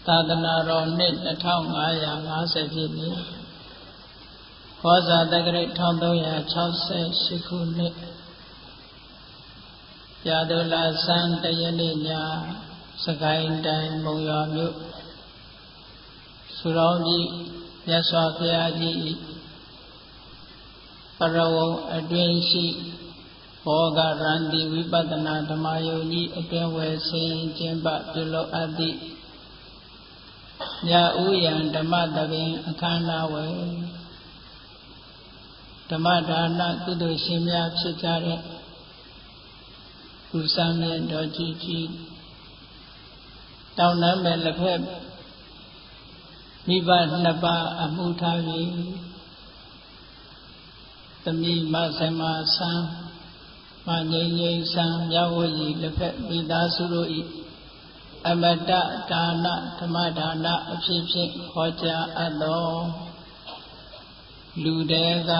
သာသနာတော်နှစ်2550ပြည့်နှစ်ခောဇာတက္ကရာ1368ခုနှစ်ရာဒုလဆန်းတရနေ့ညစကိုင်းတိုင်းမုံရွာမြို့စုတော်ကြီးမြတ်စွာဘုရားကြီးပရဝုံအတွင်းရှိဘောဂရန္တိဝိပဿနာဓမ္မယုံကြီးအတွင်းဝယ်ဆင်းကျင့်ပပြုလုပ်အပ်သည့်ညဥယျံဓမ္မသဘင်အခမ်းအနားဝယ်ဓမ္မဒါနကုသိုလ်ရှင်များဖြစ်ကြတဲ့ကုသမြတ်တော်ကြီးတောင်းနှံမဲ့လက်ဖက်မိဘနှစ်ပါးအမှုထားပြီးသမီးမဆမဆန်းမငိမ့်ငိမ့်ဆန်းမြဝရီလက်ဖက်မိသားစုတို့၏အမတဒါနဓမ္မဒါနအဖြစ်ဖြင့်ဟောကြားအပ်သောလူတဲက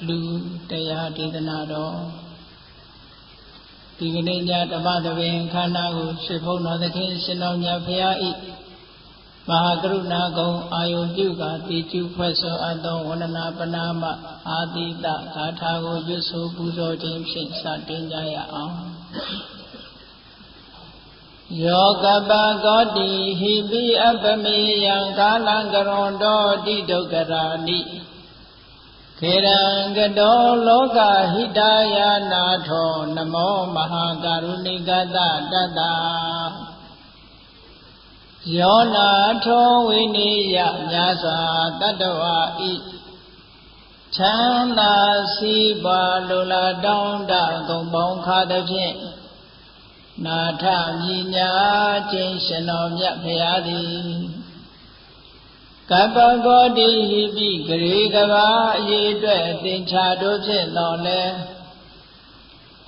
လူတရားဒေသနာတော်ဒီကနေ့ညဓမ္မသဘင်ခန္ဓာကိုရှိဖုံးတော်သခင်ရှင်တော်မြတ်ဖရာ၏မဟာကရုဏာကုံအာယုပြုကာတိကျုဖွဲ့ဆိုအပ်သောဝန္ဒနာပနာမအာတိတဂါထာကိုရွတ်ဆိုပူဇော်ခြင်းဖြင့်စတင်ကြရအောင်ယောကပကောတိဟိပိအပမေယံကာလံကရွန်တောတိဒုက္ခရာနိခေရံကတောလောကဟိတယာနာထောနမောမဟာကရုဏိကတတတယောနာထောဝိနိယမြာစွာတတ္တဝါဤချမ်းသာစီးပွားလိုလားတောင်းတဂုံပေါင်းခါသဖြင့်နာထမြညာခြင်းရှင်တော်မြတ်ဖရာသည်ကပ္ပကောတိဟိပိဂရေကဘာအရေးအတွက်သင်္ချာတို့ဖြင့်တော်လဲ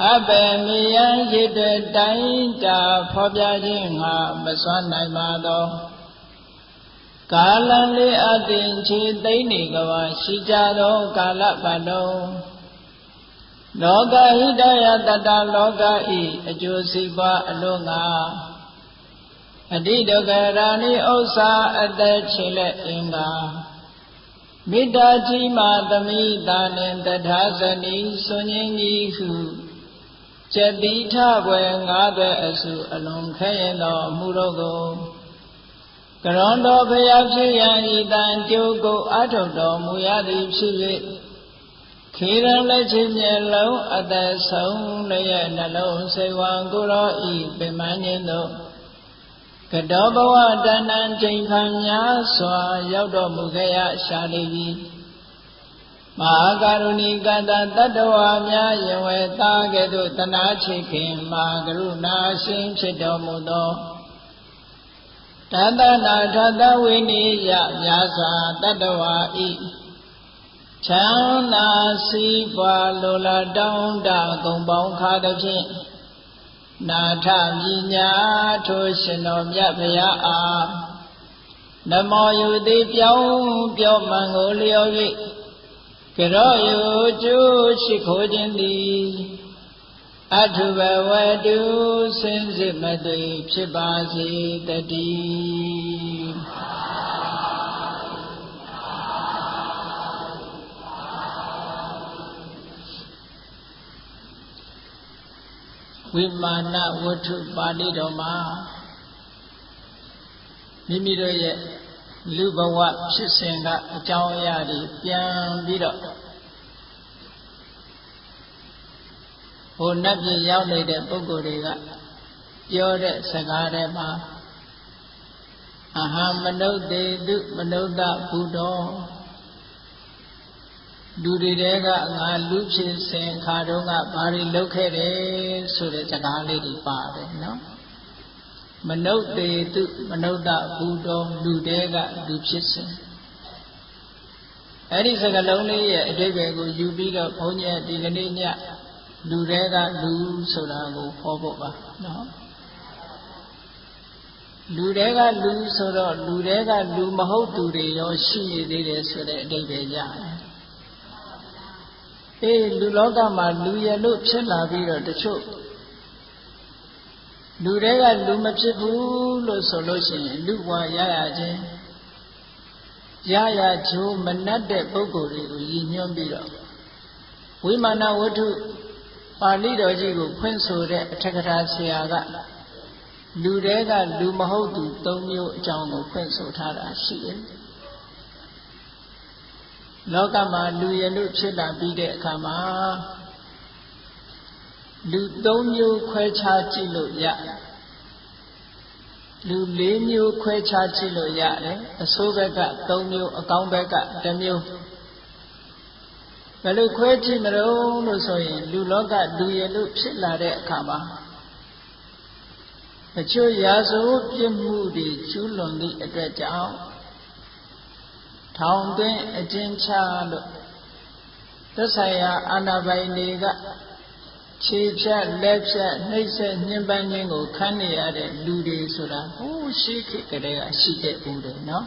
အဘယ်မေယံရည်တဲ့တိုင်းတာဖော်ပြခြင်းငါမစွမ်းနိုင်ပါသောကာလလေးအတင်ချေသိမ့်နေကဘာရှိကြသောကာလပတ်လုံးလောကဟိတယတတလောကဤအကျိုးစီးပွားအလို့ငါအတိဒုက္ခရာနိဥစ္စာအသက်ချေလက်အင်္ဂါမေတ္တာကြီးမှသမိတာနှင့်တထာဇနီစွန်ရင်ကြီးဟုကျက်တိထဘွယ်ငါးသွဲအစုအလုံးခဲရင်သောအမှုတို့ကိုကရွန်တော်ဘုရားဖြစ်ရန်ဤတန်ကြိုးကိုအထုတ်တော်မူရသည်ဖြစ်၍ခေရန်လက်ချင်းမျက်လုံးအသက်ဆုံးလည်းရဲ့နှလုံးစိတ်ဝံကိုရောဤပင်မခြင်းတို့ကတောဘဝတဏ္ဍချိန်ခံများစွာရောက်တော်မူခဲ့ရရှာလိမ့်မည်မဟာကရုဏိကတတတ္တဝါများယင်ဝဲသားကဲ့သို့တနာချစ်ခင်မဟာကရုဏာရှင်ဖြစ်တော်မူသောတသနာထသဝိနိယများစွာတတ္တဝါဤချမ်းသာစီးပွားလိုလားတောင်းတဂုံပေါင်းခါသဖြင့်နာထမြညာထိုရှင်တော်မြတ်ဖရာအားနမောယုတိပြောင်းပြောမှန်ကိုလျော်၍ကရောယုကျိုးရှိခိုးခြင်းသည်အထုဘဝတုစင်စစ်မသွေဖြစ်ပါစေတည်းဝိမာနဝတ္ထုပါဠိတော်မှာမိမိတို့ရဲ့လူဘဝဖြစ်စဉ်ကအကြောင်းအရာတွေပြန်ပြီးတော့ဟိုနတ်ပြည်ရောက်နေတဲ့ပုဂ္ဂိုလ်တွေကပြောတဲ့စကားတွေမှာအဟံမနုဿေတုမနုဿဘုဒ္ဓောလူတွေကငါလူဖြစ်စဉ်ခါတုန်းကဘာတွေလုပ်ခဲ့တယ်ဆိုတဲ့စကားလေးတွေပါတယ်နော်မနုဿေတုမနုဿဘုဒ္ဓောလူတွေကလူဖြစ်စဉ်အဲ့ဒီစကားလုံးလေးရဲ့အဓိပ္ပာယ်ကိုယူပြီးတော့ဘုန်းကြီးဒီကနေ့ညလူတွေကလူဆိုတာကိုဟောဖို့ပါနော်လူတွေကလူဆိုတော့လူတွေကလူမဟုတ်သူတွေရောရှိနေသေးတယ်ဆိုတဲ့အဓိပ္ပာယ်ရတယ်လူလောကမှာလူရလို့ဖြစ်လာပြီးတော့တချို့ လူတွေကလူမဖြစ်ဘူးလို့ဆိုလို့ရှိရင်လူဘဝရရခြင်းရရချိုးမနှက်တဲ့ပုဂ္ဂိုလ်တွေကိုရည်ညွှန်းပြီးတော့ဝိမာနဝတ္ထုပါဠိတော်ကြီးကိုဖွင့်ဆိုတဲ့အထက်ကထာဆရာကလူတွေကလူမဟုတ်သူ၃မျိုးအကြောင်းကိုဖွင့်ဆိုထားတာရှိတယ်လောကမှာလူရလူဖြစ်လာပြီးတဲ့အခါမှာလူ၃မျိုးခွဲခြားကြည့်လို့ရလူ၄မျိုးခွဲခြားကြည့်လို့ရတယ်အဆိုးဘက်က၃မျိုးအကောင်းဘက်က၁မျိုးဘယ်လိုခွဲကြည့်မလို့ဆိုရင်လူလောကလူရလူဖြစ်လာတဲ့အခါမှာအချို့ရာဇဝတ်ပြစ်မှုတွေကျူးလွန်သည့်အတွက်ကြောင့်ထောင်သွင်းအကျဉ်းချလို့သက်ဆိုင်ရာအာဏာပိုင်တွေကခြေဖြတ်လက်ဖြတ်နှိပ်စက်ညှဉ်းပန်းခြင်းကိုခံနေရတဲ့လူတွေဆိုတာဟိုးရှိခေတ်ကတည်းကရှိခဲ့ဘူးတယ်နော်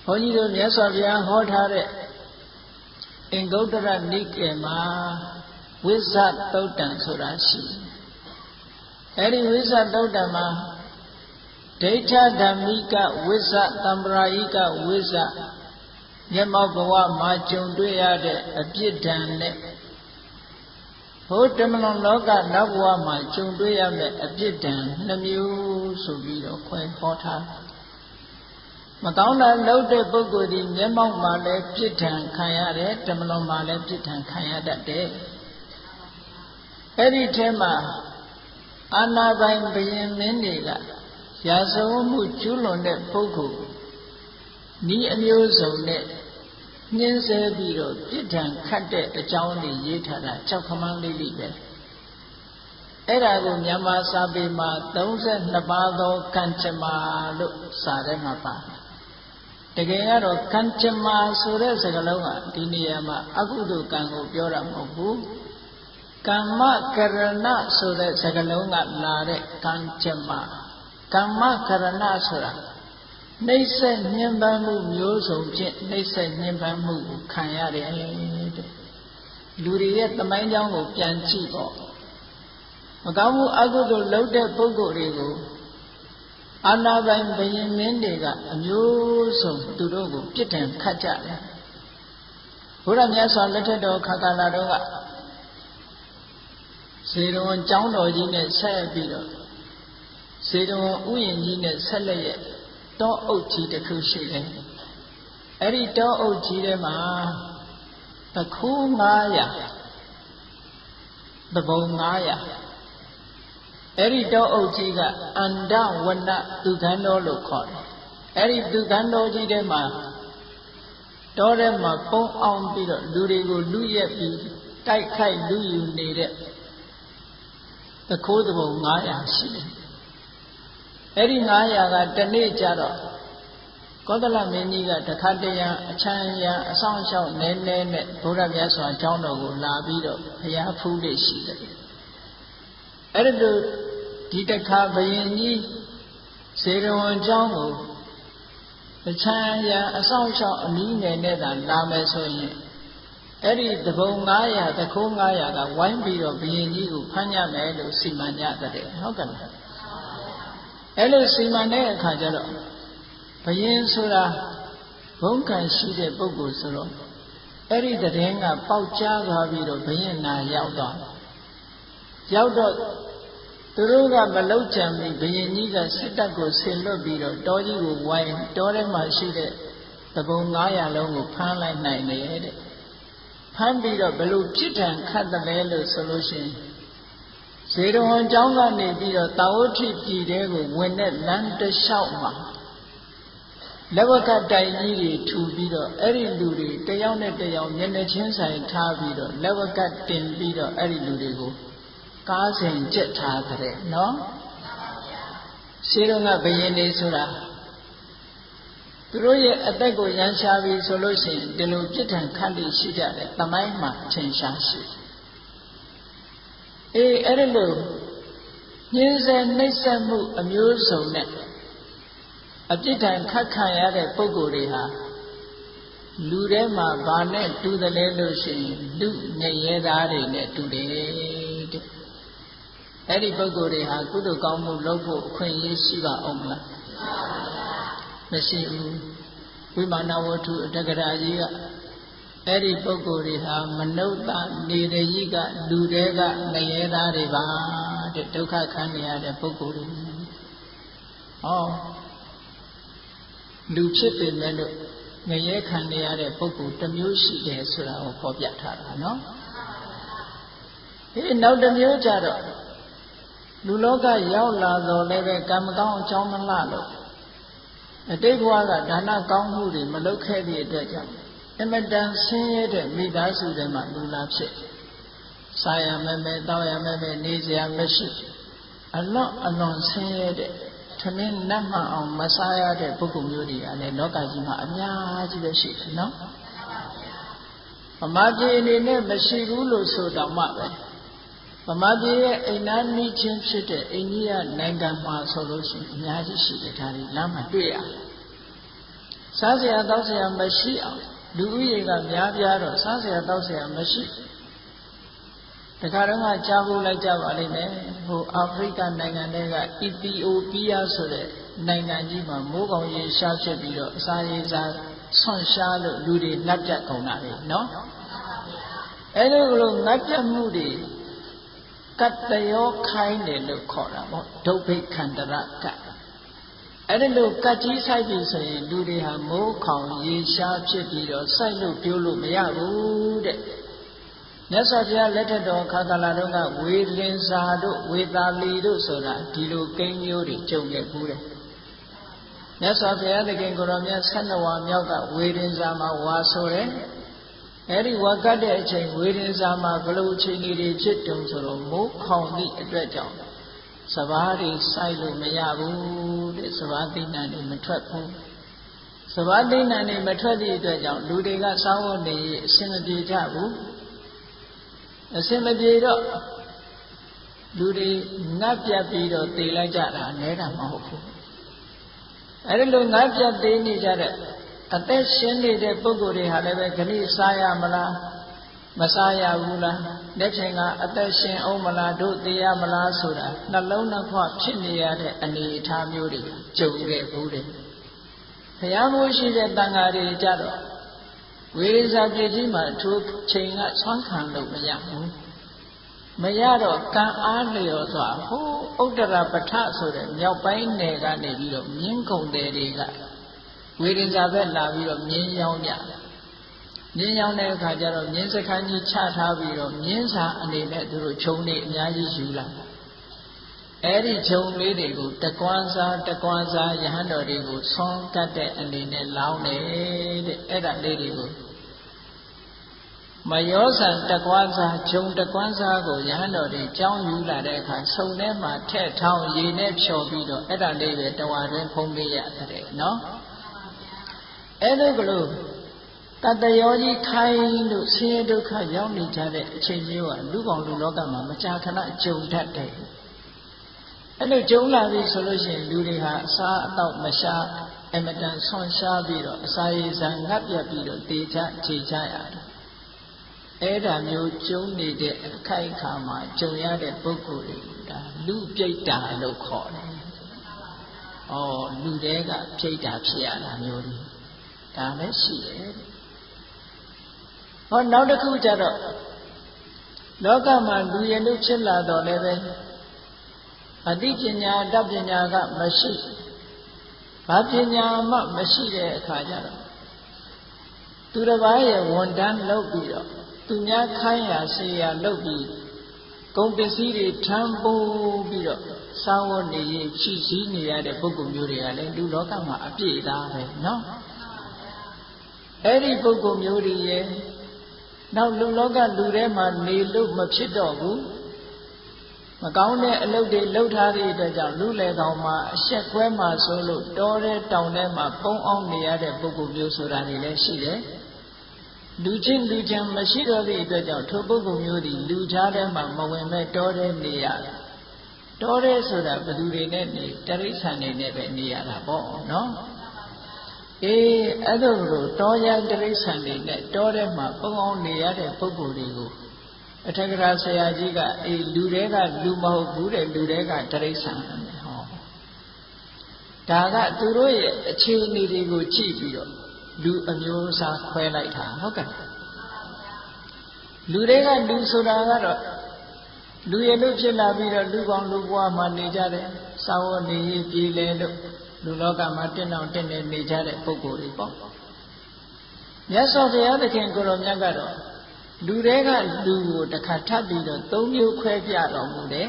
ဘုန်းကြီးတို့မြတ်စွာဘုရားဟောထားတဲ့အင်္ဂုတ္တရနိကေမှာဝိဇ္ဇသုတ်တံဆိုတာရှိအဲဒီဝိဇ္ဇသုတ်တံမှာဒိဋ္ဌဓမ္မိကဝိဇ္ဇသံပရာယိကဝိဇ္ဇမျက်မှောက်ဘဝမှာကြုံတွေ့ရတဲ့အပြစ်ဒဏ်နဲ့ဘုဒ္ဓမလွန်လောကနောက်ဘဝမှာကြုံတွေ့ရမယ့်အပြစ်ဒဏ်နှမျိုးဆိုပြီးတော့ခွဲဟောထားမကောင်းတာလုပ်တဲ့ပုဂ္ဂိုလ်ဒီမျက်မှောက်မှာလည်းပြစ်ဒဏ်ခံရတယ်ဓမ္မလွန်မှာလည်းပြစ်ဒဏ်ခံရတတ်တယ်အဲ့ဒီထဲမှာအာနာပိုင်ဘုရင်မင်းတွေကရာဇဝတ်မှုကျူးလွန်တဲ့ပုဂ္ဂိုလ်ဤအမျိုးစုံနဲ့နှင်းဆဲပြီးတော့ပြစ်ဒဏ်ခတ်တဲ့အကြောင်းတွေရေးထားတာ၆ခမန်းလေးပဲအဲ့ဒါကိုမြန်မာစာပေမှာ32ပါးသောကံကြမ္မာလို့စာထဲမှာပါတကယ်ကတော့ကံကြမ္မာဆိုတဲ့စကားလုံးကဒီနေရာမှာအကုသိုလ်ကံကိုပြောတာမဟုတ်ဘူးကမ္မကရဏဆိုတဲ့စကားလုံးကလာတဲ့ကံကြမ္မာကမ္မကရဏဆိုတာနှိမ့်ဆက်ညှဉ်းပန်းမှုမျိုးစုံဖြင့်နှိမ့်ဆက်ညှဉ်းပန်းမှုကိုခံရတယ်တဲ့လူတွေရဲ့သမိုင်းကြောင်းကိုပြန်ကြည့်ပေါ့မကောင်းမှုအကုသိုလ်လုပ်တဲ့ပုဂ္ဂိုလ်တွေကိုအာနာပိုင်ဘုရင်မင်းတွေကအမျိုးစုံသူတို့ကိုပြစ်ဒဏ်ခတ်ကြတယ်ဘုရားမြတ်စွာလက်ထက်တော်ခါကာလတော်ကဇေရဝံကျောင်းတော်ကြီးနဲ့ဆက်ပြီးတော့ဇေရဝံဥယျာဉ်ကြီးနဲ့ဆက်လက်ရဲ့တောအုပ်ကြီးတစ်ခုရှိတယ်အဲ့ဒီတောအုပ်ကြီးထဲမှာတခိုး900တဘုံ900အဲ့ဒီတောအုပ်ကြီးကအန္တဝနသူခန်းတော်လို့ခေါ်တယ်အဲ့ဒီသူခန်းတော်ကြီးထဲမှာတောထဲမှာပုံအောင်ပြီးတော့လူတွေကိုလူရက်ပြီးတိုက်ခိုက်လူယူနေတဲ့တခိုးတဘုံ900ရှိတယ်အဲ့ဒီ900ကတနေ့ကျတော့ကောသလမင်းကြီးကတခါတရံအချမ်းရံအဆောင်အရှောက်နဲနဲနဲ့ဘုရားမြတ်စွာကျောင်းတော်ကိုလာပြီးတော့ဘုရားဖူးလေးရှိတယ်အဲ့ဒီလိုဒီတခါဘယင်ကြီးဇေရဝံကျောင်းကိုအချမ်းရံအဆောင်အရှောက်အနည်းငယ်နဲ့သာလာမယ်ဆိုရင်အဲ့ဒီတဘုံ900တခိုး900ကဝိုင်းပြီးတော့ဘယင်ကြီးကိုဖမ်းရမယ်လို့စီမံကြတဲ့ဟုတ်ကဲ့လားအဲ့လိုစီမံတဲ့အခါကျတော့ဘယင်ဆိုတာဘုံကံရှိတဲ့ပုဂ္ဂိုလ်ဆိုတော့အဲ့ဒီတည်င်းကပေါက်ကြားသွားပြီးတော့ဘယင်နာရောက်တော့သူတို့ကမလောက်ကြံပြီးဘယင်ကြီးကစစ်တပ်ကိုဆင်လွတ်ပြီးတော့တောကြီးကိုဝိုင်းတောထဲမှာရှိတဲ့တဘုံ900လုံးကိုဖမ်းလိုက်နိုင်တယ်တဲ့ဖမ်းပြီးတော့ဘယ်လိုပြစ်ဒဏ်ခတ်တယ်လဲလို့ဆိုလို့ရှိရင်ဇေရဝံကျောင်းကနေပြီးတော့တာဝတိပြည်တဲကိုဝင်တဲ့လမ်းတစ်လျှောက်မှာလက်ဝကတိုင်ကြီးတွေထူပြီးတော့အဲ့ဒီလူတွေတယောက်နဲ့တယောက်မျက်နှာချင်းဆိုင်ထားပြီးတော့လက်ဝကတင်ပြီးတော့အဲ့ဒီလူတွေကိုကားစဉ်ကြက်ထားကြတဲ့နော်ရှင်းတော့ကဘယင်နေဆိုတာသူတို့ရဲ့အသက်ကိုရန်ရှားပြီးဆိုလို့ရှိရင်ဒီလိုပြစ်ဒဏ်ခတ်လို့ရှိကြတယ်သမိုင်းမှာထင်ရှားရှိအဲ့ဒီလိုညှင်းဆဲနှိပ်စက်မှုအမျိုးစုံနဲ့အပြစ်ဒဏ်ခတ်ခံရတဲ့ပုဂ္ဂိုလ်တွေဟာလူထဲမှာဘာနဲ့တူတယ်လဲလို့ရှိရင်လူငရဲသားတွေနဲ့တူတယ်တဲ့ အဲ့ဒီပုဂ္ဂိုလ်တွေဟာကုသိုလ်ကောင်းမှုလုပ်ဖို့အခွင့်အရေးရှိပါအောင်မလားမရှိဘူးဝိမာနဝတ္ထုအတက္ကရာကြီးကအဲ့ဒီပုဂ္ဂိုလ်တွေဟာမနုဿနေရကြီးကလူတွေကငရဲသားတွေပါတဲ့ဒုက္ခခံနေရတဲ့ပုဂ္ဂိုလ်တွေဟောလူဖြစ်ပေမဲ့လို့ငရဲခံနေရတဲ့ပုဂ္ဂိုလ်တစ်မျိုးရှိတယ်ဆိုတာကိုဖော်ပြထားတာနော်ဒီနောက်တစ်မျိုးကြတော့လူလောကရောက်လာတော့လည်းပဲကံမကောင်းအကြောင်းမလှလို့အတိတ်ဘဝကဒါနကောင်းမှုတွေမလုပ်ခဲ့တဲ့အတွက်ကြောင့်အမတန်ဆင်းရဲတဲ့မိသားစုတွေမှာလူလာဖြစ်စားရမယ်မယ်တောက်ရမယ်မယ်နေစရာမရှိအလွန်ဆင်းရဲတဲ့ထမင်းနတ်မှအောင်မစားရတဲ့ပုဂ္ဂိုလ်မျိုးတွေကလည်းလောကကြီးမှာအများကြီးပဲရှိတယ်နော်ဗမာပြည်အနေနဲ့မရှိဘူးလို့ဆိုတော့မှပဲဗမာပြည်ရဲ့အိမ်နာနီးချင်းဖြစ်တဲ့အိန္ဒိယနိုင်ငံမှာဆိုလို့ရှိရင်အများကြီးရှိတယ်ဒါတွေလမ်းမှာတွေ့ရတယ်စားစရာတောက်စရာမရှိအောင်လူဦးရေကများပြားတော့စားစရာတောက်စရာမရှိတခါတော့ကြားဖို့လိုက်ကြပါလိမ့်မယ်ဟိုအာဖရိကနိုင်ငံတွေကအီသီယိုးပီးယားဆိုတဲ့နိုင်ငံကြီးမှာမိုးကောင်ရေရှားဖြစ်ပြီးတော့အစာရေစာဆွန့်ရှားလို့လူတွေငတ်ပြတ်ကုန်တာလေနော်အဲ့ဒီလိုငတ်ပြတ်မှုတွေကတ္တယောခိုင်းတယ်လို့ခေါ်တာပေါ့ဒုဗ္ဗိခန္တရကအဲ့ဒီလိုကတ်ကြီးဆိုင်ပြီဆိုရင်လူတွေဟာမိုးခေါင်ရေရှားဖြစ်ပြီးတော့စိုက်လို့ပြိုးလို့မရဘူးတဲ့မြတ်စွာဘုရားလက်ထက်တော်ခါကာလတုန်းကဝေလင်စာတို့ဝေသာလီတို့ဆိုတာဒီလိုကိန်းမျိုးတွေကြုံခဲ့ဘူးတဲ့မြတ်စွာဘုရားသခင်ကိုရောမြတ်12ဝါမြောက်ကဝေလင်စာမှာဝါဆိုတယ်အဲ့ဒီဝါကတ်တဲ့အချိန်ဝေလင်စာမှာဘလို့အချိန်တွေဖြစ်တုံဆိုတော့မိုးခေါင်သည့်အတွက်ကြောင့်စဘာတွေစိုက်လို့မရဘူးတဲ့စဘာသိဏတွေမထွက်ဘူးစဘာသိဏတွေမထွက်သည့်အတွက်ကြောင့်လူတွေကစောင်းဝတ်နေအဆင်မပြေကြဘူးအစင်မပြေတော့လူတွေငတ်ပြတ်ပြီးတော့တည်လိုက်ကြတာနဲတာမဟုတ်ဘူးအဲဒီလိုငတ်ပြတ်သေးနေကြတဲ့အသက်ရှင်နေတဲ့ပုဂ္ဂိုလ်တွေဟာလည်းပဲခဏစားရမလားမစားရဘူးလားလက်ချိန်ကအသက်ရှင်အောင်မလားတို့တည်ရမလားဆိုတာနှလုံးနှစ်ခွဖြစ်နေရတဲ့အနေအထားမျိုးတွေကြုံခဲ့ဘူးတဲ့ဘုရားမိုးရှိတဲ့တန်ဃာတွေကြတော့ဝိရိယပြည့်ကြီးမှာထိုချိန်ကဆွမ်းခံလို့မရဘူးမရတော့ကံအားလျော်စွာဟိုဥဒ္ဒရာပဋ္ဌဆိုတဲ့မြောက်ပိုင်းနယ်ကနေပြီးတော့မြင်းကုံတယ်တွေကဝိရိယဘက်လာပြီးတော့မြင်းရောင်းကြမြင်းရောင်းတဲ့အခါကျတော့မြင်းစခန်းကြီးချထားပြီးတော့မြင်းစာအနေနဲ့သူတို့ခြုံနေအများကြီးယူလာအဲ့ဒီခြုံလေးတွေကိုတကွမ်းစားယဟန်တော်တွေကိုဆွမ်းကတ်တဲ့အနေနဲ့လောင်းတယ်တဲ့အဲ့ဒါလေးတွေကိုမယောဆန်တကွမ်းစားခြုံတကွမ်းစားကိုယဟန်တော်တွေကြောင်းယူလာတဲ့အခါဆုံထဲမှာထည့်ထောင်းရေနဲ့ဖြော်ပြီးတော့အဲ့ဒါလေးပဲတဝါတွင်ဖုံးပေးရတယ်နော်အဲ့ဒါကလို့တတ္တယောကြီးခိုင်းလို့ဆင်းရဲဒုက္ခရောက်နေကြတဲ့အချိန်မျိုးကလူကောင်လူလောကမှာမကြာခဏကြုံတတ်တယ်အဲ့လိုကြုံလာပြီဆိုလို့ရှိရင်လူတွေဟာအစားအသောက်မရှားအမတန်ဆွန့်ရှားပြီးတော့အစာရေစာငတ်ပြတ်ပြီးတော့တေချခြေချရတယ်အဲ့ဒါမျိုးကြုံနေတဲ့အခိုက်အခါမှာကြုံရတဲ့ပုဂ္ဂိုလ်တွေဒါလူပြိတ္တာလို့ခေါ်တယ်။ဩလူတွေကပြိတ္တာဖြစ်ရတာမျိုးတွေဒါလည်းရှိတယ်။ဟောနောက်တစ်ခုကျတော့လောကမှာလူရည်လို့ဖြစ်လာတော့လည်းပဲအသိပညာတတ်ပညာကမရှိဘာပညာမှမရှိတဲ့အခါကျတော့သူတစ်ပါးရဲ့ဝန်တန်းလုပ်ပြီးတော့သူများခိုင်းရစေရလုပ်ပြီးကုန်ပစ္စည်းတွေထမ်းပိုးပြီးတော့စာဝတ်နေရင်ဖြည့်ဆည်းနေရတဲ့ပုဂ္ဂိုလ်မျိုးတွေကလည်းလူလောကမှာအပြည့်အသားပဲနော်အဲ့ဒီပုဂ္ဂိုလ်မျိုးတွေရဲ့နောက်လူလောကလူထဲမှာနေလို့မဖြစ်တော့ဘူးမကောင်းတဲ့အလုပ်တွေလုပ်ထားတဲ့အတွက်ကြောင့်လူလေကောင်မှာအဆက်ကွဲမှာဆိုလို့တောထဲတောင်ထဲမှာပုံအောင်နေရတဲ့ပုဂ္ဂိုလ်မျိုးဆိုတာတွေလည်းရှိတယ်လူချင်းမရှိတော့တဲ့အတွက်ကြောင့်ထိုပုဂ္ဂိုလ်မျိုးဒီလူကြားထဲမှာမဝင်မဲ့တောထဲနေရတယ်တောထဲဆိုတာဘယ်သူတွေနဲ့နေတရိစ္ဆာန်တွေနဲ့ပဲနေရတာပေါ့နော်အေးအဲ့ဒါလိုတောရတရိစ္ဆာန်တွေနဲ့တောထဲမှာပုံအောင်နေရတဲ့ပုဂ္ဂိုလ်တွေကို အထက်ကရာဆရာကြီးကအေးလူတွေကလူမဟုတ်ဘူးတဲ့လူတွေကတိရစ္ဆာန်ဟောဒါကသူတို့ရဲ့အခြေအနေတွေကိုကြည့်ပြီးတော့လူအမျိုးအစားခွဲလိုက်တာဟုတ်ကဲ့လူတွေကလူဆိုတာကတော့လူရလို့ဖြစ်လာပြီးတော့လူကောင်းလူဘွားမှနေကြတယ်စာဝတ်နေရေးပြည်လေလို့လူလောကမှာတင်းအောင်တင်းနေကြတဲ့ပုဂ္ဂိုလ်တွေပေါ့မြတ်စွာဘုရားသခင်ကိုယ်တော်မြတ်ကတော့လူတွေကလူကိုတစ်ခါထပ်ပြီးတော့၃မျိုးခွဲပြတော်မူတယ်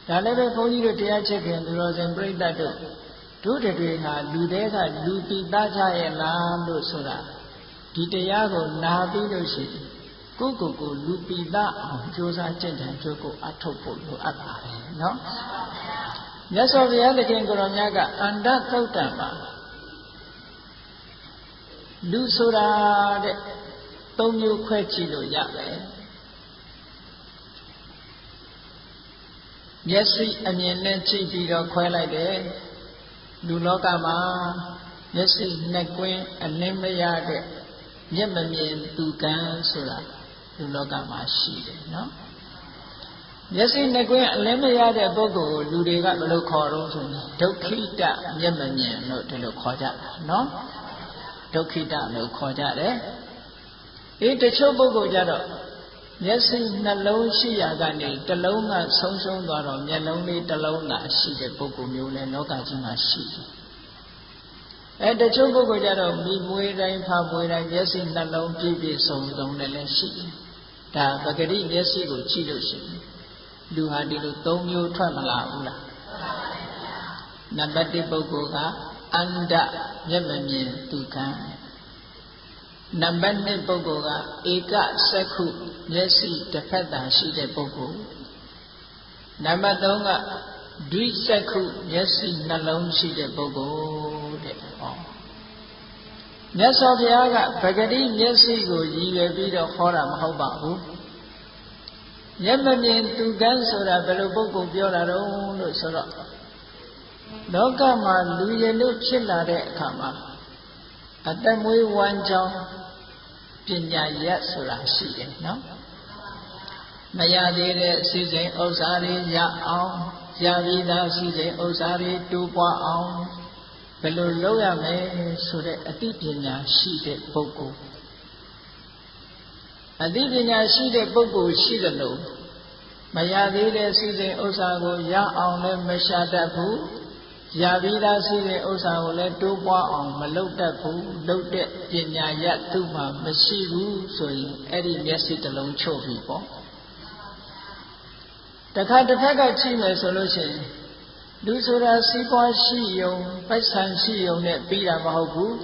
ဒါလည်းပဲဘုန်းကြီးတို့တရားချက်ခင်သူတော်စင်ပြိဿတ်တို့တွေဟာလူတွေကလူပိသားကြရဲ့လားလို့ဆိုတာဒီတရားကိုနာပြီးလို့ရှိရင်ကိုကိုလူပိသားအောင်ကြိုးစားကြင်ကြံကြိုးကိုအထုတ်ဖို့လိုအပ်ပါတယ်နော်မြတ်စွာဘုရားသခင်ကိုယ်တော်မြတ်ကအန္တသုတ်တံမှာလူဆိုတာတဲ့၃မျိုးခွဲကြည့်လို့ရတယ်မျက်စိအမြင်နဲ့ကြည့်ပြီးတော့ခွဲလိုက်တယ်လူလောကမှာမျက်စိနှစ်ကွင်းအလင်းမရတဲ့မျက်မမြင်သူကံဆိုတာလူလောကမှာရှိတယ်နော်မျက်စိနှစ်ကွင်းအလင်းမရတဲ့ပုဂ္ဂိုလ်ကိုလူတွေကဘယ်လိုခေါ်တော့ဆိုရင်ဒုက္ခိတမျက်မမြင်လို့ဒီလိုခေါ်ကြတာနော်ဒုက္ခိတလို့ခေါ်ကြတယ်အေးတချို့ပုဂ္ဂိုလ်ကြတော့မျက်စိနှလုံးရှိရာကနေတစ်လုံးကဆုံးရှုံးသွားတော့မျက်လုံးလေးတစ်လုံးသာရှိတဲ့ပုဂ္ဂိုလ်မျိုးလည်းလောကကြီးမှာရှိတယ်တချို့ပုဂ္ဂိုလ်ကြတော့မိမွေးတိုင်းဖမွေးတိုင်းမျက်စိနှလုံးပြည့်ပြည့်စုံစုံနဲ့လည်းရှိတယ်ဒါပဂတိမျက်စိကိုကြည့်လို့ရှိရင်လူဟာဒီလို၃မျိုးထွက်မလာဘူးလားနံပါတ်1ပုဂ္ဂိုလ်ကအန္တမျက်မမြင်သူကံနံပါတ်2ပုဂ္ဂိုလ်ကဧကစက္ခုမျက်စိတစ်ဖက်သာရှိတဲ့ပုဂ္ဂိုလ်နံပါတ်3ကဒွိစက္ခုမျက်စိနှလုံးရှိတဲ့ပုဂ္ဂိုလ်တဲ့ဟောမြတ်စွာဘုရားကပဂတိမျက်စိကိုရည်ရွယ်ပြီးတော့ဟောတာမဟုတ်ပါဘူးမျက်မမြင်သူကံဆိုတာဘယ်လိုပုဂ္ဂိုလ်ပြောတာတော့လို့ဆိုတော့လောကမှာလူရည်လို့ဖြစ်လာတဲ့အခါမှာအသက်မွေးဝမ်းကြောင်းပညာရက်ဆိုတာရှိတယ်နော်မရသေးတဲ့စီစဉ်ဥစ္စာတွေရအောင်ရပြီးသားစီစဉ်ဥစ္စာတွေတိုးပွားအောင်ဘယ်လိုလုပ်ရမလဲဆိုတဲ့အသိပညာရှိတဲ့ပုဂ္ဂိုလ်အသိပညာရှိတဲ့ပုဂ္ဂိုလ်ရှိတယ်လို့မရသေးတဲ့စီစဉ်ဥစ္စာကိုရအောင်လည်းမရှာတတ်ဘူးရပြီးသားရှိတဲ့ဥစ္စာကိုလည်းတိုးပွားအောင်မလုပ်တတ်ဘူးလုပ်တဲ့ပညာရသူ့မှာမရှိဘူးဆိုရင်အဲ့ဒီမျက်စိတစ်လုံးချုပ်ပြီပေါ့တခါတစ်ဖက်ကကြည့်မယ်ဆိုလို့ရှိရင်လူဆိုတာစီးပွားရှိယုံပိုက်ဆံရှိယုံနဲ့ပြီးတာမဟုတ်ဘူး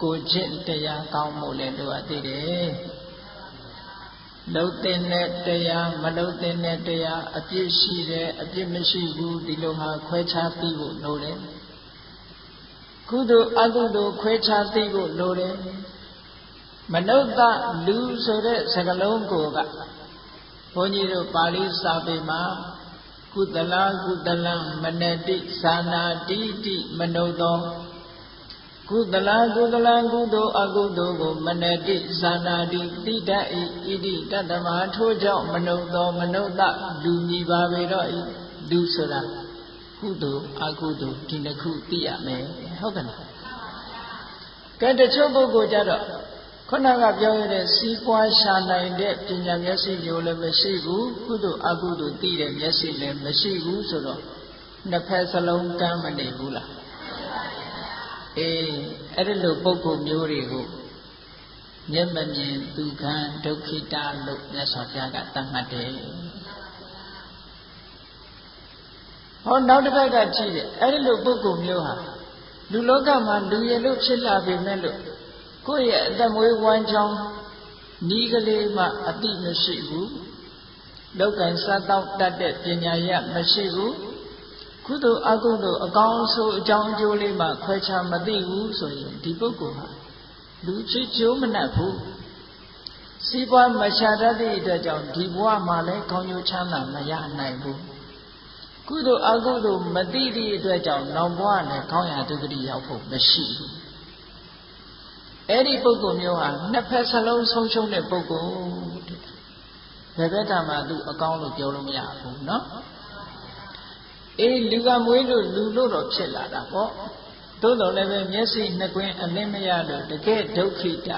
ကိုကျင့်တရားကောင်းဖို့လည်းလိုအပ်သေးတယ်လှုပ်တဲ့တရားမလှုပ်တဲ့တရားအပြစ်ရှိတယ်အပြစ်မရှိဘူးဒီလိုဟာခွဲခြားသိဖို့လိုတယ်ကုသိုလ်အကုသိုလ်ခွဲခြားသိဖို့လိုတယ်မနုဿလူဆိုတဲ့စကားလုံးကိုကဘုန်းကြီးတို့ပါဠိစာပေမှာကုသလကုသလံမနတိဇာနာတိတိမနုဿောကုသလကုသလံကုသိုလ်အကုသိုလ်ကိုမနတိဇာနာတိတိတ္တိဣတိတတ္တမထို့ကြောင့်မနုဿောမနုဿလူညီပါပေတော့လူဆိုတာကုသိုလ်အကုသိုလ်ဒီနှစ်ခုသိရမယ်ဟုတ်ကဲ့လားကဲတချို့ပုဂ္ဂိုလ်ကြတော့ခုနကပြောရတဲ့စီးပွားရှာနိုင်တဲ့ပညာမျက်စိမျိုးလည်းမရှိဘူးကုသိုလ်အကုသိုလ်သိတဲ့မျက်စိလည်းမရှိဘူးဆိုတော့နှစ်ဖက်စလုံးကမ်းမနေဘူးလားအေးအဲ့ဒီလိုပုဂ္ဂိုလ်မျိုးတွေကိုမျက်မမြင်သူခံဒုက္ခိတလို့မြတ်စွာဘုရားကသတ်မှတ်တယ်ဟောနောက်တစ်ဖက်ကကြည့်တယ်အဲ့ဒီလိုပုဂ္ဂိုလ်မျိုးဟာလူလောကမှာလူရည်လို့ဖြစ်လာပြီမဲ့လို့ကိုယ့်ရဲ့အသက်မွေးဝမ်းကြောင်းဤကလေးမှအတိမရှိဘူးလောက်ကံစားတော့တတ်တဲ့ပညာရမရှိဘူးကုသိုလ်အကုသိုလ်အကောင်းဆိုးအကြောင်းအကျိုးလေးမှခွဲခြားမသိဘူးဆိုရင်ဒီပုဂ္ဂိုလ်ဟာလူချစ်ကျိုးမနှက်ဘူးစီးပွားမရှာတတ်တဲ့အတွက်ကြောင့်ဒီဘဝမှာလည်းကောင်းကျိုးချမ်းသာမရနိုင်ဘူးကုသိုလ်အကုသိုလ်မသိသည့်အတွက်ကြောင့်နောက်ဘဝနဲ့ကောင်းရာဒုက္ခတိရောက်ဖို့မရှိဘူးအဲ့ဒီပုဂ္ဂိုလ်မျိုးဟာနှစ်ဖက်စလုံးဆုံးရှုံးတဲ့ပုဂ္ဂိုလ်ဘ ယ်ဘက်ကမှသူအကောင်းလို့ပြောလို့မရဘူးနော်လူကမွေးလို့လူလို့တော့ဖြစ်လာတာပေါ့သို့တော်လည်းပဲမျက်စိနှစ်ကွင်းအလင်းမရလို့တကယ်ဒုက္ခိတ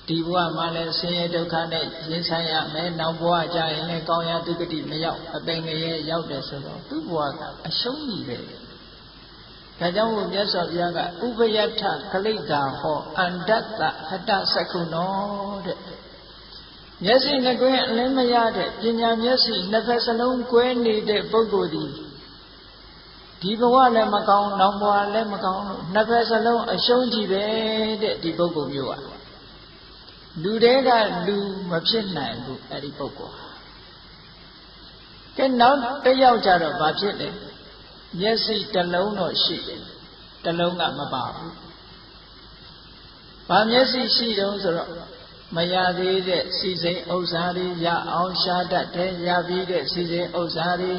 ဒီဘဝမှာလည်းဆင်းရဲဒုက္ခနဲ့ရင်ဆိုင်ရမယ်နောက်ဘဝကျရင်လည်းကောင်းရာဒုက္ခတိမရောက်အပင်ငရဲရောက်တယ်ဆိုတော့သူ့ဘဝကအရှုံးကြီးပဲဒါကြောင့်မို့မြတ်စွာဘုရားကဥပယထကလိက္ခာဟောအန္တတဟတသက္ခုနောတဲ့မျက်စိနှစ်ကွင်းအလင်းမရတဲ့ပညာမျက်စိနှစ်ဖက်စလုံးကွဲနေတဲ့ပုဂ္ဂိုလ်ဒီဘဝလည်းမကောင်းနောက်ဘဝလည်းမကောင်းလို့နှစ်ဖက်စလုံးအရှုံးကြီးပဲတဲ့ဒီပုဂ္ဂိုလ်မျိုးอ่ะလူတွေကလူမဖြစ်နိုင်ဘူးအဲ့ဒီပုဂ္ဂိုလ်ကဲနောက်တစ်ယောက်ကြတော့ဘာဖြစ်လဲမျက်စိတစ်လုံးတော့ရှိတယ်တစ်လုံးကမပါဘူးဘာမျက်စိရှိတုံးဆိုတော့မရသေးတဲ့စီစိမ်ဥစ္စာတွေရအောင်ရှာတတ်တယ်ရပြီးတဲ့စီစိမ်ဥစ္စာတွေ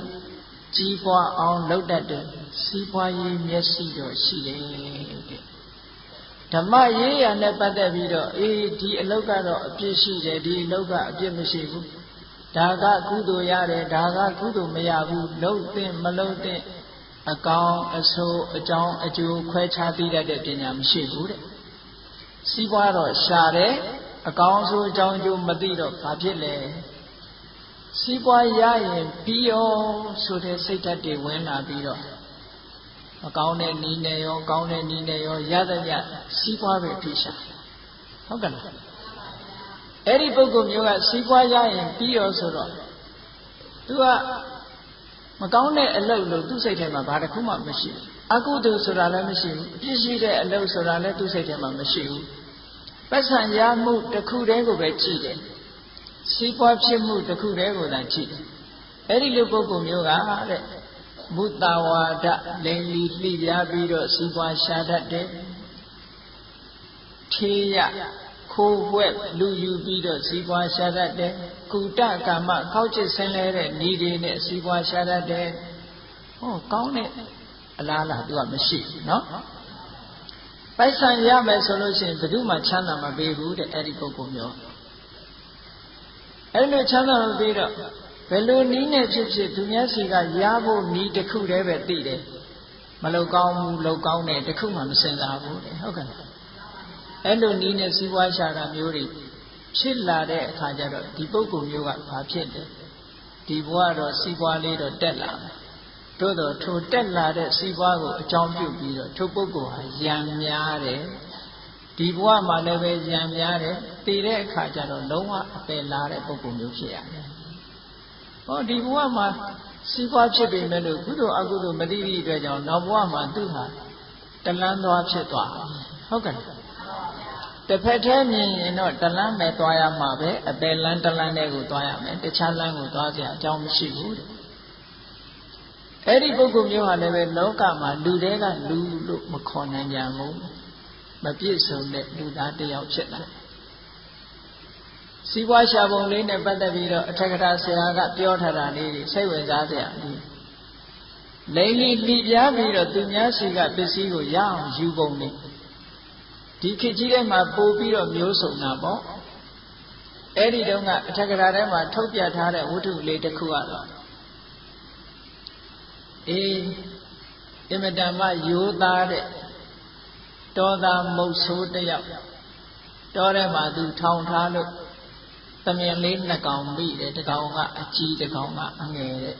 ကြီးပွားအောင်လုပ်တတ်တယ်စီးပွားရေးမျက်စိတော့ရှိတယ်တဲ့ဓမ္မရေးရနဲ့ပတ်သက်ပြီးတော့ဒီအလုပ်ကတော့အပြစ်ရှိတယ်ဒီအလုပ်ကအပြစ်မရှိဘူးဒါကကုသိုလ်ရတယ်ဒါကကုသိုလ်မရဘူးလုပ်သင့်မလုပ်သင့်အကောင်အဆိုးအကြောင်းအကျိုးခွဲခြားသိတတ်တဲ့ပညာမရှိဘူးတဲ့စီးပွားတော့ရှာတယ်အကောင်အဆိုးအကြောင်းအကျိုးမသိတော့ဘာဖြစ်လဲစီးပွားရရင်ပြီးရောဆိုတဲ့စိတ်ဓာတ်တွေဝင်လာပြီးတော့မကောင်းတဲ့နီးနေရောကောင်းတဲ့နီးနေရောရတဲ့ရစီးပွားပဲဖြစ်ရှာဟုတ်ကဲ့လားအဲ့ဒီပုဂ္ဂိုလ်မျိုးကစီးပွားရရင်ပြီးရောဆိုတော့သူကမကောင်းတဲ့အလုပ်လို့သူ့စိတ်ထဲမှာဘာတစ်ခုမှမရှိဘူးအကုသိုလ်ဆိုတာလည်းမရှိဘူးအပြစ်ရှိတဲ့အလုပ်ဆိုတာလည်းသူ့စိတ်ထဲမှာမရှိဘူးပတ်စံရမှုတစ်ခုတည်းကိုပဲကြည့်တယ်စီးပွားဖြစ်မှုတစ်ခုတည်းကိုသာကြည့်တယ်အဲ့ဒီလိုပုဂ္ဂိုလ်မျိုးကတဲ့မုတဝါဒလိန်လီလှိပြားပြီးတော့စီးပွားရှာတတ်တယ်ထေရခိုးဝှက်လူယူပြီးတော့စီးပွားရှာတတ်တယ်ကုတကာမကောက်ချစ်ဆင်းလဲတဲ့ဤတွေနဲ့စီးပွားရှာတတ်တယ်ဟောကောင်းတဲ့အလားလားသူကမရှိဘူးเนาะပိုက်ဆံရမယ်ဆိုလို့ရှိရင်ဘယ်သူမှချမ်းသာမပေးဘူးတဲ့အဲ့ဒီပုဂ္ဂိုလ်မျိုးအဲ့လိုချမ်းသာမပေးတော့ဘယ်လိုနည်းနဲ့ဖြစ်ဖြစ်သူများစီကရဖို့နည်းတစ်ခုတည်းပဲသိတယ်မလောက်ကောင်းဘူးလောက်ကောင်းတယ်တစ်ခုမှမစင်စားဘူးတဲ့ဟုတ်ကဲ့အဲ့လိုနည်းနဲ့စီးပွားရှာတာမျိုးတွေဖြစ်လာတဲ့အခါကျတော့ဒီပုဂ္ဂိုလ်မျိုးကဘာဖြစ်လဲဒီဘဝတော့စီးပွားလေးတော့တက်လာတယ်သို့တော့ထိုတက်လာတဲ့စီးပွားကိုအကြောင်းပြုပြီးတော့ထိုပုဂ္ဂိုလ်ဟာယံများတယ်ဒီဘဝမှာလည်းပဲယံများတယ်တည်တဲ့အခါကျတော့လုံးဝအပယ်လာတဲ့ပုဂ္ဂိုလ်မျိုးဖြစ်ရတယ်ဟောဒီဘဝမှာစီးပွားဖြစ်ပေမဲ့လို့ကုသိုလ်အကုသိုလ်မသိသည့်အတွက်ကြောင့်နောက်ဘဝမှာသူဟာတလန်းသွားဖြစ်သွားဟုတ်ကဲ့တစ်ဖက်တည်းမြင်ရင်တော့တလန်းပဲသွားရမှာပဲအပယ်လန်းတလန်းတဲ့ကိုသွားရမယ်တခြားလန်းကိုသွားစရာအကြောင်းမရှိဘူးတဲ့အဲ့ဒီပုဂ္ဂိုလ်မျိုးဟာလည်းပဲလောကမှာလူတွေကလူလို့မခေါ်နိုင်ကြဘူးမပြည့်စုံတဲ့လူသားတစ်ယောက်ဖြစ်လာစီးပွားရှာပုံလေးနဲ့ပတ်သက်ပြီးတော့အထက်ကထာဆရာကပြောထားတာလေးစိတ်ဝင်စားစရာလိန်လီလှိပြားပြီးတော့သူများစီကပစ္စည်းကိုရအောင်ယူပုံနေဒီခေတ်ကြီးထဲမှာပို့ပြီးတော့မျိုးစုံတာပေါ့အဲ့ဒီတုန်းကအထက်ကထာထဲမှာထုတ်ပြထားတဲ့ဝတ္ထုလေးတစ်ခုကတော့အင်မတန်မှရိုးသားတဲ့တောသားမုတ်ဆိုးတစ်ယောက်တောထဲမှာသူထောင်ထားလို့သမင်လေးနှစ်ကောင်မိတယ်တစ်ကောင်ကအကြီးတစ်ကောင်ကအငယ်တဲ့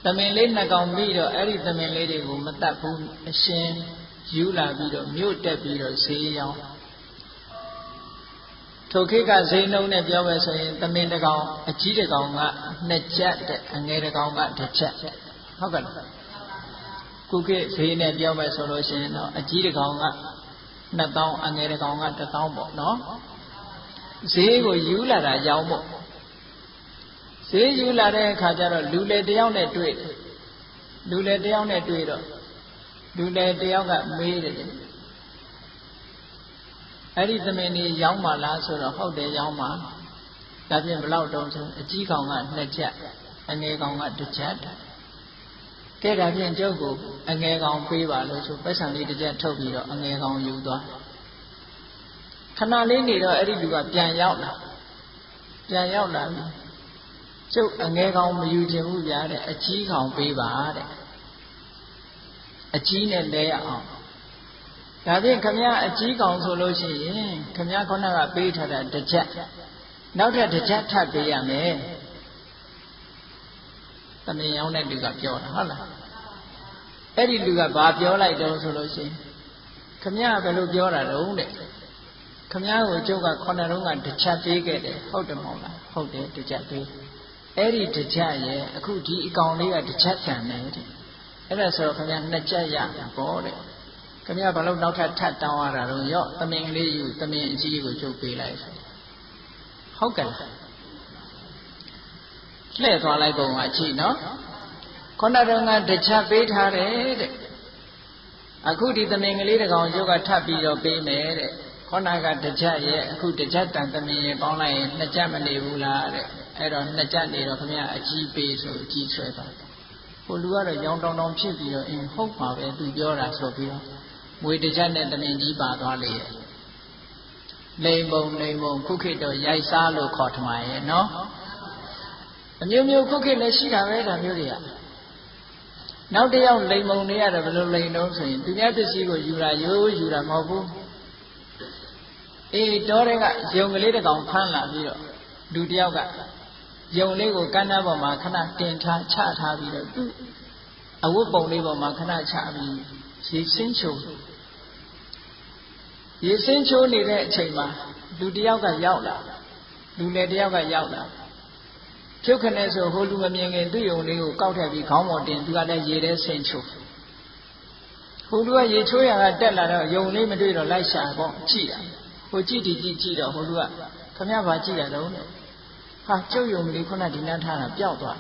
သမင်လေးနှစ်ကောင်မိတော့အဲ့ဒီသမင်လေးတွေကိုမတတ်ဘူးအရှင်ယူလာပြီးတော့မြို့တက်ပြီးတော့ဈေးရောင်းထိုခေတ်ကဈေးနှုန်းနဲ့ပြောမယ်ဆိုရင်သမင်တစ်ကောင်အကြီးတစ်ကောင်က2ကျပ်တဲ့အငယ်တစ်ကောင်က1ကျပ်ဟုတ်ကဲ့ခုခေတ်ဈေးနဲ့ပြောမယ်ဆိုလို့ရှိရင်တော့အကြီးတစ်ကောင်က2000အငယ်တစ်ကောင်က1000ပေါ့နော်ဈေးကိုယူလာတာရောင်းဖို့ဈေးယူလာတဲ့အခါကျတော့လူလေတယောက်နဲ့တွေ့တယ်လူလေတယောက်နဲ့တွေ့တော့လူလေတယောက်ကမေးတယ်အဲ့ဒီသမင်ကြီးရောင်းပါလားဆိုတော့ဟုတ်တယ်ရောင်းပါဒါပြင်ဘယ်လောက်တုံးဆိုအကြီးကောင်က2ကျပ်အငယ်ကောင်က1ကျပ်ကဲဒါဖြင့်ကျုပ်ကိုအငယ်ကောင်ပေးပါလို့ဆိုပတ်စံလေး1ကျပ်ထုတ်ပြီးတော့အငယ်ကောင်ယူသွားခဏလေးနေတော့အဲ့ဒီလူကပြန်ရောက်လာ ကျုပ်အငယ်ကောင်မယူခြင်းဘူးဗျာတဲ့အကြီးကောင်ပေးပါတဲ့အကြီးနဲ့လဲရအောင်ဒါဖြင့်ခမရအကြီးကောင်ဆိုလို့ရှိရင်ခမရခုနကပေးထားတာတစ်ချက်နောက်ထပ်တစ်ချက်ထပ်ပေးရမယ်သမင်ရောက်တဲ့လူကပြောတာဟုတ်လားအဲ့ဒီလူကဘာပြောလိုက်တော့ဆိုလို့ရှိရင်ခမရဘယ်လိုပြောတာတုံးတဲ့ခမရကိုကျုပ်ကခုနတုန်းကတစ်ချက်ပေးခဲ့တယ်ဟုတ်တယ်မဟုတ်လားဟုတ်တယ်တစ်ချက်ပေးအဲ့ဒီတစ်ချက်ရဲ့အခုဒီအကောင်လေးကတစ်ချက်ခံတယ်တဲ့အဲ့ဒါဆိုတော့ခမရနှစ်ချက်ရမှာပေါ့တဲ့ခမရဘာလို့နောက်ထပ်ထပ်တောင်းရတာတော့ရော့သမင်ကလေးယူသမင်အကြီးကိုကျုပ်ပေးလိုက်ဆိုဟုတ်ကဲ့လှည့်သွားလိုက်ပုံကကြည့်နော်ခုနတုန်းကတစ်ချက်ပေးထားတယ်တဲ့အခုဒီသမင်ကလေးတကောင်ကျုပ်ကထပ်ပြီးတော့ပေးမယ်တဲ့ခုနကတစ်ချက်ရဲ့အခုတစ်ချက်တန်သမင်ရေပေါင်းလိုက်ရင်နှစ်ချက်မနေဘူးလားတဲ့အဲ့တော့နှစ်ချက်နေတော့ခမရအကြီးပေးဆိုအကြီးဆွဲသွားဟိုလူကတော့ရောင်တောင်တောင်ဖြစ်ပြီးတော့အင်းဟုတ်ပါပဲသူပြောတာဆိုပြီးတော့မွေတစ်ချက်နဲ့သမင်ကြီးပါသွားလေရဲ့လိမ်ပုံခုခေတ်တော့ရိုက်စားလို့ခေါ်ထမရဲ့နော်အမျိုးမျိုးခုခေတ်လည်းရှိတာပဲဒါမျိုးတွေကနောက်တစ်ယောက်လိမ်ပုံတွေရတယ်ဘယ်လိုလိမ်တော့ဆိုရင်သူများပစ္စည်းကိုယူတာယူတာမဟုတ်ဘူးအေးတောတဲ့ကယုံကလေးတစ်ကောင်ဖမ်းလာပြီးတော့လူတစ်ယောက်ကယုံလေးကိုကမ်းနားပေါ်မှာခဏတင်ထားချထားပြီးတော့သူအဝတ်ပုံလေးပေါ်မှာခဏချပြီးရေစင်းချိုးနေတဲ့အချိန်မှာလူတစ်ယောက်ကရောက်လာလူလေတစ်ယောက်ကရောက်လာဖြုတ်ခနဲ့ဆိုဟိုလူမမြင်ခင်သူ့ယုံလေးကိုကောက်ထည့်ပြီးခေါင်းပေါ်တင်သူကလည်းရေထဲဆင်းချိုးဟိုလူကရေချိုးရတာတက်လာတော့ယုံလေးမတွေ့တော့လိုက်ရှာပေါ့ကြည့်တာဟိုကြည့်တော့ဟိုလူကခမရဘာကြည့်ရတော့ဟာကျုပ်ယုံလေးခုနဒီနားထားတာပျောက်သွား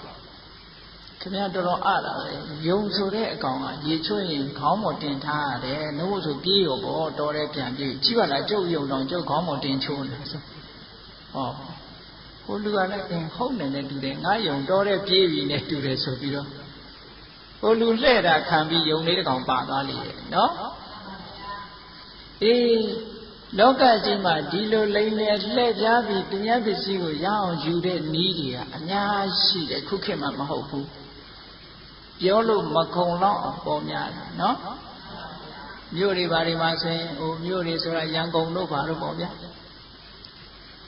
ခမရတော်တော်အားလာပဲယုံဆိုတဲ့အကောင်ကရေချိုးရင်ခေါင်းပေါ်တင်ထားရတယ်နှုတ်ဆိုပြေးရောပေါ့တော်တယ်ပြန်ပြေးကြည့်ပါလားကျုပ်ယုံတော့ကျုပ်ခေါင်းပေါ်တင်ချိုးနေဆိုဟောဟိုလူကလည်းဟုတ်နေတယ်တူတယ်ငါယုံတော်တယ်ပြေးပြီနဲ့တူတယ်ဆိုပြီးတော့ဟိုလူလှဲ့တာခံပြီးယုံလေးတကောင်ပါသွားလေနော်အေးလောကကြီးမှာဒီလိုလိမ်လည်လှည့်ပြားပြီးသူများပစ္စည်းကိုရအောင်ယူတဲ့နည်းတွေကအများရှိတယ်ခုခေတ်မှာမဟုတ်ဘူးပြောလို့မကုံတော့ပေါ်များတယ်နော်မြို့တွေဘာတွေမှာဆိုရင်ဟိုမြို့တွေဆိုတာရန်ကုန်တို့ဘာလို့ပေါ့ဗျာ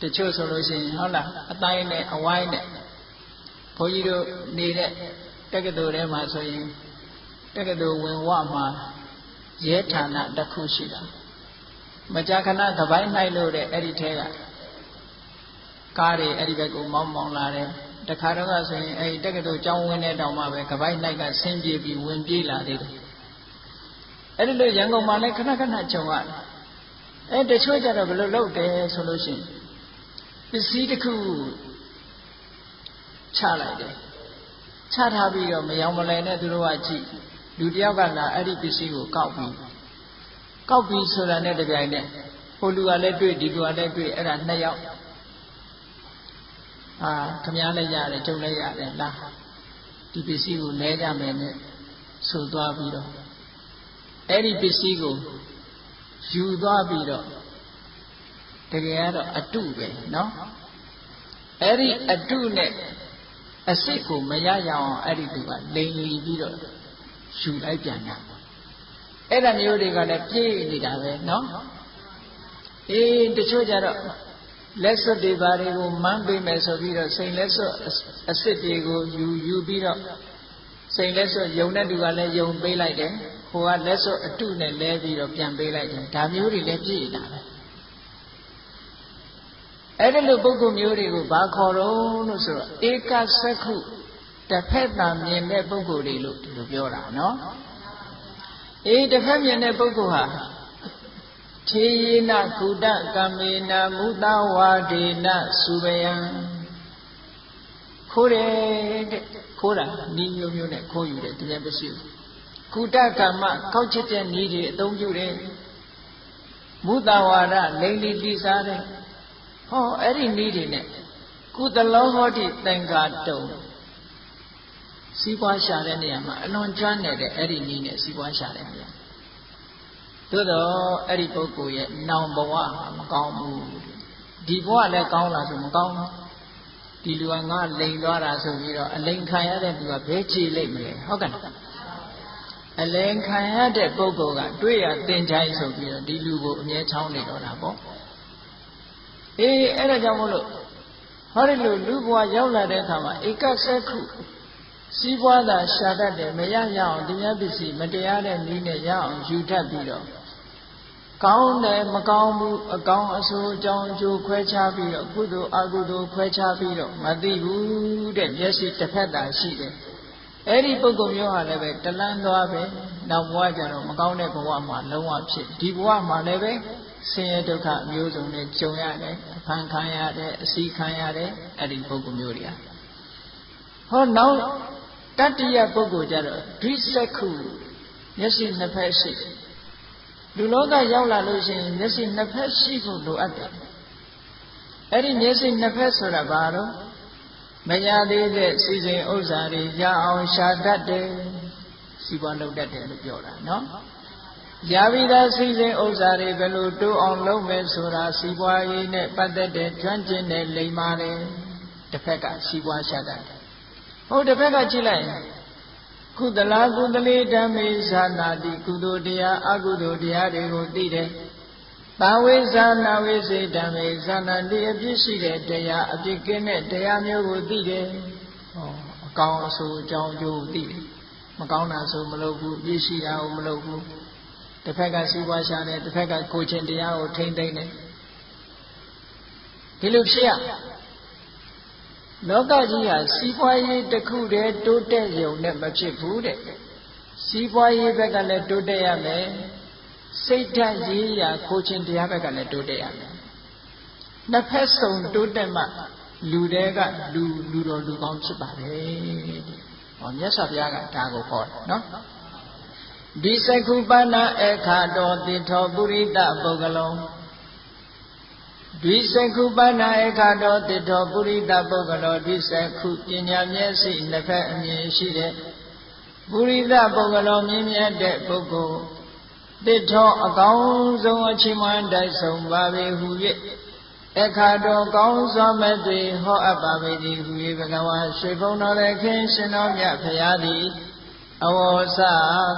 တချို့ဆိုလို့ရှိရင်ဟုတ်လားအတိုင်းနဲ့အဝိုင်းနဲ့ဘုန်းကြီးတို့နေတဲ့တက္ကသိုလ်ထဲမှာဆိုရင်တက္ကသိုလ်ဝင်ဝမှာရဲဌာနတစ်ခုရှိတာမကြာခဏကပိုင်းနိုင်လို့တဲ့အဲ့ဒီထဲကကားတွေအဲ့ဒီဘက်ကိုမောင်းလာတယ်တခါတော့ကဆိုရင်အဲ့ဒီတက္ကသိုလ်ကျောင်းဝင်းတဲ့တောင်မှပဲကပိုင်းနိုင်ကဆင်းပြေးပြီးဝင်ပြေးလာသေးတယ်အဲ့ဒီလိုရန်ကုန်မှာလည်းခဏကြုံရတယ်အဲ့တချို့ကြတော့ဘယ်လိုလုပ်တယ်ဆိုလို့ရှိရင်ပစ္စည်းတစ်ခုချလိုက်တယ်ချထားပြီးတော့မယောင်မလဲနဲ့သူတို့ကကြည့်လူတယောက်ကလာအဲ့ဒီပစ္စည်းကိုကောက်ပြီးဆိုတာနဲ့တပြိုင်နက်ဟိုလူကလည်းတွေ့ဒီလူကလည်းတွေ့အဲ့ဒါနှစ်ယောက်ခမည်းလည်းရတယ်ကျုံလည်းရတယ်လားဒီပစ္စည်းကိုလဲကြမယ်နဲ့ဆိုသွားပြီးတော့အဲ့ဒီပစ္စည်းကိုယူသွားပြီးတော့တကယ်ကတော့အတုပဲနော်အဲ့ဒီအတုနဲ့အစ်စ်ကိုမရရအောင်အဲ့ဒီသူကလိန်လီပြီးတော့ယူလိုက်ပြန်တာအဲ့ဒါမျိုးတွေကလည်းပြေးနေတာပဲနော်အေးတချို့ကြတော့လက်စွပ်တွေဘာတွေကိုမန်းပေးမယ်ဆိုပြီးတော့စိန်လက်စွပ်အစ်စ်တွေကိုယူပြီးတော့စိန်လက်စွပ်ယုံတဲ့သူကလည်းယုံပေးလိုက်တယ်ဟိုကလက်စွပ်အတုနဲ့လဲပြီးတော့ပြန်ပေးလိုက်တယ်ဒါမျိုးတွေလည်းပြေးနေတာပဲအဲ့ဒီလိုပုဂ္ဂိုလ်မျိုးတွေကိုဘာခေါ်တော့လို့ဆိုတော့ဧကစက္ခုတစ်ဖက်သာမြင်တဲ့ပုဂ္ဂိုလ်တွေလို့ဒီလိုပြောတာနော်အေးတစ်ဖက်မြင်တဲ့ပုဂ္ဂိုလ်ဟာထေယေနကုတကမေနမုသဝါဒေနစုဘယံခိုးတယ်တဲ့ခိုးတာနီးမျိုးနဲ့ခိုးယူတယ်တရားပစ္စည်းကုတကမ္မကောက်ချက်တဲ့နီးတွေအသုံးပြုတယ်မုသဝါဒလိမ့်လီတိစားတယ်ဟောအဲ့ဒီနီးတွေနဲ့ကုသလောဟောတိသင်္ကာတုံစီးပွားရှာတဲ့နေရာမှာအလွန်ကျွမ်းနေတဲ့အဲ့ဒီနီးနဲ့စီးပွားရှာတဲ့နေရာသို့တော့အဲ့ဒီပုဂ္ဂိုလ်ရဲ့နောင်ဘဝမကောင်းဘူးဒီဘဝလည်းကောင်းလားဆိုမကောင်းဘူး ဒီလူကငါလိန်သွားတာဆိုပြီးတော့အလိန်ခံရတဲ့သူကဘယ်ကြည်လိမ့်မလဲဟုတ်ကဲ့အလိန်ခံရတဲ့ပုဂ္ဂိုလ်ကတွေ့ရတင်ချိုင်းဆိုပြီးတော့ဒီလူကိုအမြဲချောင်းနေတော့တာပေါ့အေးအဲ့ဒါကြောင့်မို့လို့ဟောဒီလိုလူဘဝရောက်လာတဲ့အခါမှာဧကစက္ခုစီးပွားသာရှာတတ်တယ်မရရအောင်တရားပစ္စည်းမတရားတဲ့နည်းနဲ့ရအောင်ယူတတ်ပြီးတော့ကောင်းတယ်မကောင်းဘူးအကောင်းအဆိုးအကြောင်းအကျိုးခွဲခြားပြီးတော့ကုသိုလ်အကုသိုလ်ခွဲခြားပြီးတော့မသိဘူးတဲ့မျက်စိတစ်ဖက်သာရှိတယ်အဲ့ဒီပုဂ္ဂိုလ်မျိုးဟာလည်းပဲတလန်းသွားပဲနောက်ဘဝကျတော့မကောင်းတဲ့ဘဝမှာလုံးဝဖြစ်ဒီဘဝမှာလည်းပဲဆင်းရဲဒုက္ခအမျိုးစုံနဲ့ကြုံရတယ်အဖန်ခံရတယ်အစီခံရတယ်အဲ့ဒီပုဂ္ဂိုလ်မျိုးတွေကဟောနောက်တတ္တိယပုဂ္ဂိုလ်ကြတော့ဒွိစက္ခုမျက်စိနှစ်ဖက်ရှိလူလောကရောက်လာလို့ရှိရင်မျက်စိနှစ်ဖက်ရှိဖို့လိုအပ်တယ်အဲ့ဒီမျက်စိနှစ်ဖက်ဆိုတာဘာလို့မရသေးတဲ့စီစဉ်ဥစ္စာတွေရအောင်ရှာတတ်တယ်စီပွားလုပ်တတ်တယ်လို့ပြောတာနော်ရပြီးသားစီစဉ်ဥစ္စာတွေဘယ်လိုတိုးအောင်လုပ်မယ်ဆိုတာစီပွားရေးနဲ့ပတ်သက်တဲ့ကျွမ်းကျင်တဲ့လိမ္မာတယ်တစ်ဖက်ကစီပွားရှာတတ်တယ်ဟုတ်တစ်ဖက်ကကြည့်လိုက်ကုသလာကုသလေဓမ္မေဇာနာတိကုသိုလ်တရားအကုသိုလ်တရားတွေကိုသိတယ်။ဘာဝေဇာနာဝေစေဓမ္မေဇာနာတိအပြစ်ရှိတဲ့တရားအပြစ်ကင်းတဲ့တရားမျိုးကိုသိတယ်။ဟောအကောင်းအဆိုးအကြောင်းကျိုးသိတယ်။မကောင်းတာဆိုမလုပ်ဘူးအပြစ်ရှိတာကိုမလုပ်ဘူး။တစ်ဖက်ကစီးပွားရှာတယ်တစ်ဖက်ကကိုယ်ချင်းတရားကိုထိမ့်သိမ့်တယ်။ဒီလိုဖြစ်ရလောကကြီးဟာစီးပွားရေးတစ်ခုတည်းတိုးတက်ရုံနဲ့မဖြစ်ဘူးတဲ့စီးပွားရေးဘက်ကလည်းတိုးတက်ရမယ်စိတ်ဓာတ်ရေးရာကိုယ်ချင်းတရားဘက်ကလည်းတိုးတက်ရမယ်နှစ်ဖက်စုံတိုးတက်မှလူတွေကလူတော်လူကောင်းဖြစ်ပါတယ်ဟောမြတ်စွာဘုရားကဒါကိုဟောတယ်နော်ဒီစက္ခုပဏအခါတော်တိထောပုရိသပုဂ္ဂလောဒွိစက္ခုပဏအခါတော်တိထောပုရိသပုဂ္ဂလောဒွိစက္ခုပညာမျက်စိနှစ်ဖက်အမြင်ရှိတဲ့ပုရိသပုဂ္ဂလောမြင်မြတ်တဲ့ပုဂ္ဂိုလ်တိထောအကောင်းဆုံးအချိန်မှတိုက်ဆုံးပါပေဟု၍အခါတော်ကောင်းစွာမဲ့တွေဟောအပ်ပါပေသည်ဟု၍ဘဂဝါရွှေဘုံတော်လည်းခင်ရှင်တော်မြတ်ဖရာသည်အဝေါစ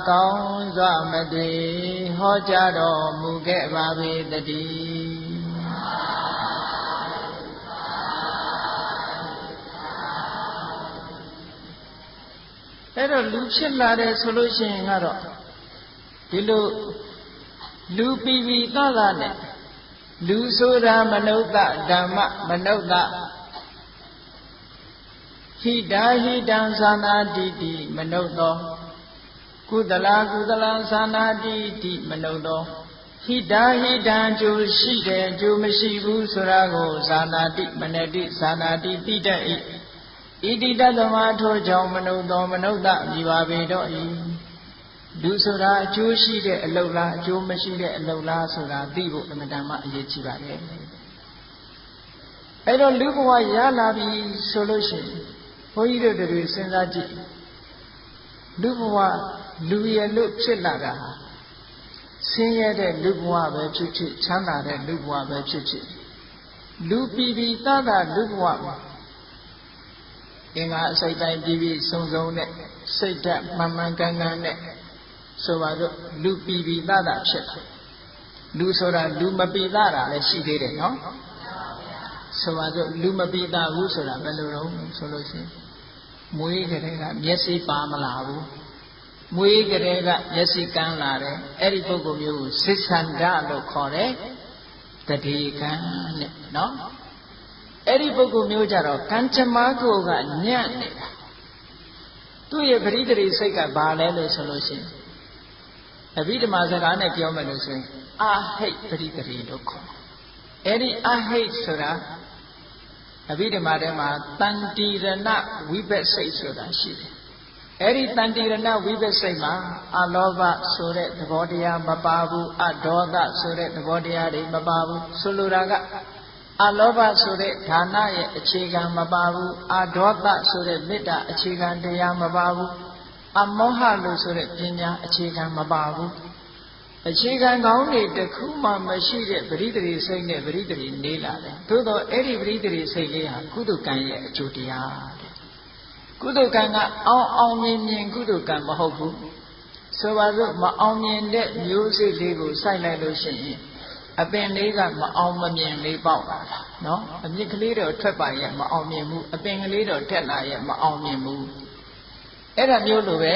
ကောင်းစွာမဲ့တွေဟောကြားတော်မူခဲ့ပါပေတည်းအဲ့တော့လူဖြစ်လာတယ်ဆိုလို့ရှိရင်ကတော့ဒီလိုလူပြီးပြီးသားသားနဲ့လူဆိုတာမနုဿဓမ္မမနုဿဟိတာဟိတံသာနာတိတိမနုဿကုသလာကုသလံသာနာတိတိမနုဿဟိတာဟိတံကျိုးရှိတယ်ကျိုးမရှိဘူးဆိုတာကိုသာနာတိမနတိသာနာတိတိတတ်၏ဣတိတသမထိုကြောင့်မနုဿမနုဿမြည်ပါပေတော့၏လူဆိုတာအကျိုးရှိတဲ့အလုပ်လားအကျိုးမရှိတဲ့အလုပ်လားဆိုတာသိဖို့အမှန်တမ်းအရေးကြီးပါတယ်အဲ့တော့လူဘဝရလာပြီဆိုလို့ရှိရင်ဘုန်းကြီးတို့တွေစဉ်းစားကြည့်လူဘဝလူရလို့ဖြစ်လာတာဆင်းရဲတဲ့လူဘဝပဲဖြစ်ဖြစ်ချမ်းသာတဲ့လူဘဝပဲဖြစ်ဖြစ်လူပြီးပြီးသားသားလူဘဝမှာအင်္ဂါအစိတ်တိုင်းပြီးပြီးစုံစုံနဲ့စိတ်ဓာတ်မှန်မှန်ကန်ကန်နဲ့ဆိုပါတော့လူပြီးပြီးသားသားဖြစ်တယ်လူဆိုတာလူမပြီးသားတာလည်းရှိသေးတယ်နော်ဆိုပါတော့လူမပြီးသားဘူးဆိုတာဘယ်လိုလဲဆိုလို့ရှိရင်မွေးကလေးကမျက်စိပါမလာဘူးမွေးကလေးကမျက်စိကန်းလာတယ်အဲ့ဒီပုဂ္ဂိုလ်မျိုးကိုစိစ္ဆန္ဒလို့ခေါ်တယ်တတိကံနဲ့နော်အဲ့ဒီပုဂ္ဂိုလ်မျိုးကြတော့ကံချမကိုကညံ့နေတာသူ့ရဲ့ပရိသေရိစိတ်ကဘာလဲလို့ဆိုလို့ရှိရင်အဘိဓမ္မာစကားနဲ့ပြောမယ်လို့ဆိုရင်အာဟိတ်ပရိသေရိလို့ခေါ်တယ်အဲ့ဒီအာဟိတ်ဆိုတာအဘိဓမ္မာထဲမှာတန်တိရဏဝိပဿိတ်ဆိုတာရှိတယ်အဲ့ဒီတန်တိရဏဝိပဿိတ်မှာအလောဘဆိုတဲ့သဘောတရားမပါဘူးအဒေါသဆိုတဲ့သဘောတရားတွေမပါဘူးဆိုလိုတာကအလောဘဆိုတဲ့ဌာနရဲ့အခြေခံမပါဘူးအဒေါသဆိုတဲ့မေတ္တာအခြေခံတရားမပါဘူးအမောဟလို့ဆိုတဲ့ပညာအခြေခံမပါဘူး အခြေခံကောင်းတွေတစ်ခုမှမရှိတဲ့ပရိသေရိစိတ်နဲ့ပရိသေရိနေလာတယ်သို့တော့အဲ့ဒီပရိသေရိစိတ်လေးဟာကုသိုလ်ကံရဲ့အကျိုးတရားတဲ့ကုသိုလ်ကံကအောင်မြင်ကုသိုလ်ကံမဟုတ်ဘူးဆိုပါစို့မအောင်မြင်တဲ့မျိုးစိတ်လေးကိုစိုက်လိုက်လို့ရှိရင်အပင်လေးကမအောင်မမြင်လေးပေါက်လာတာနော်အမြစ်ကလေးတော့ထွက်ပါရဲ့မအောင်မြင်ဘူးအပင်ကလေးတော့တက်လာရဲ့မအောင်မြင်ဘူးအဲ့ဒါမျိုးလိုပဲ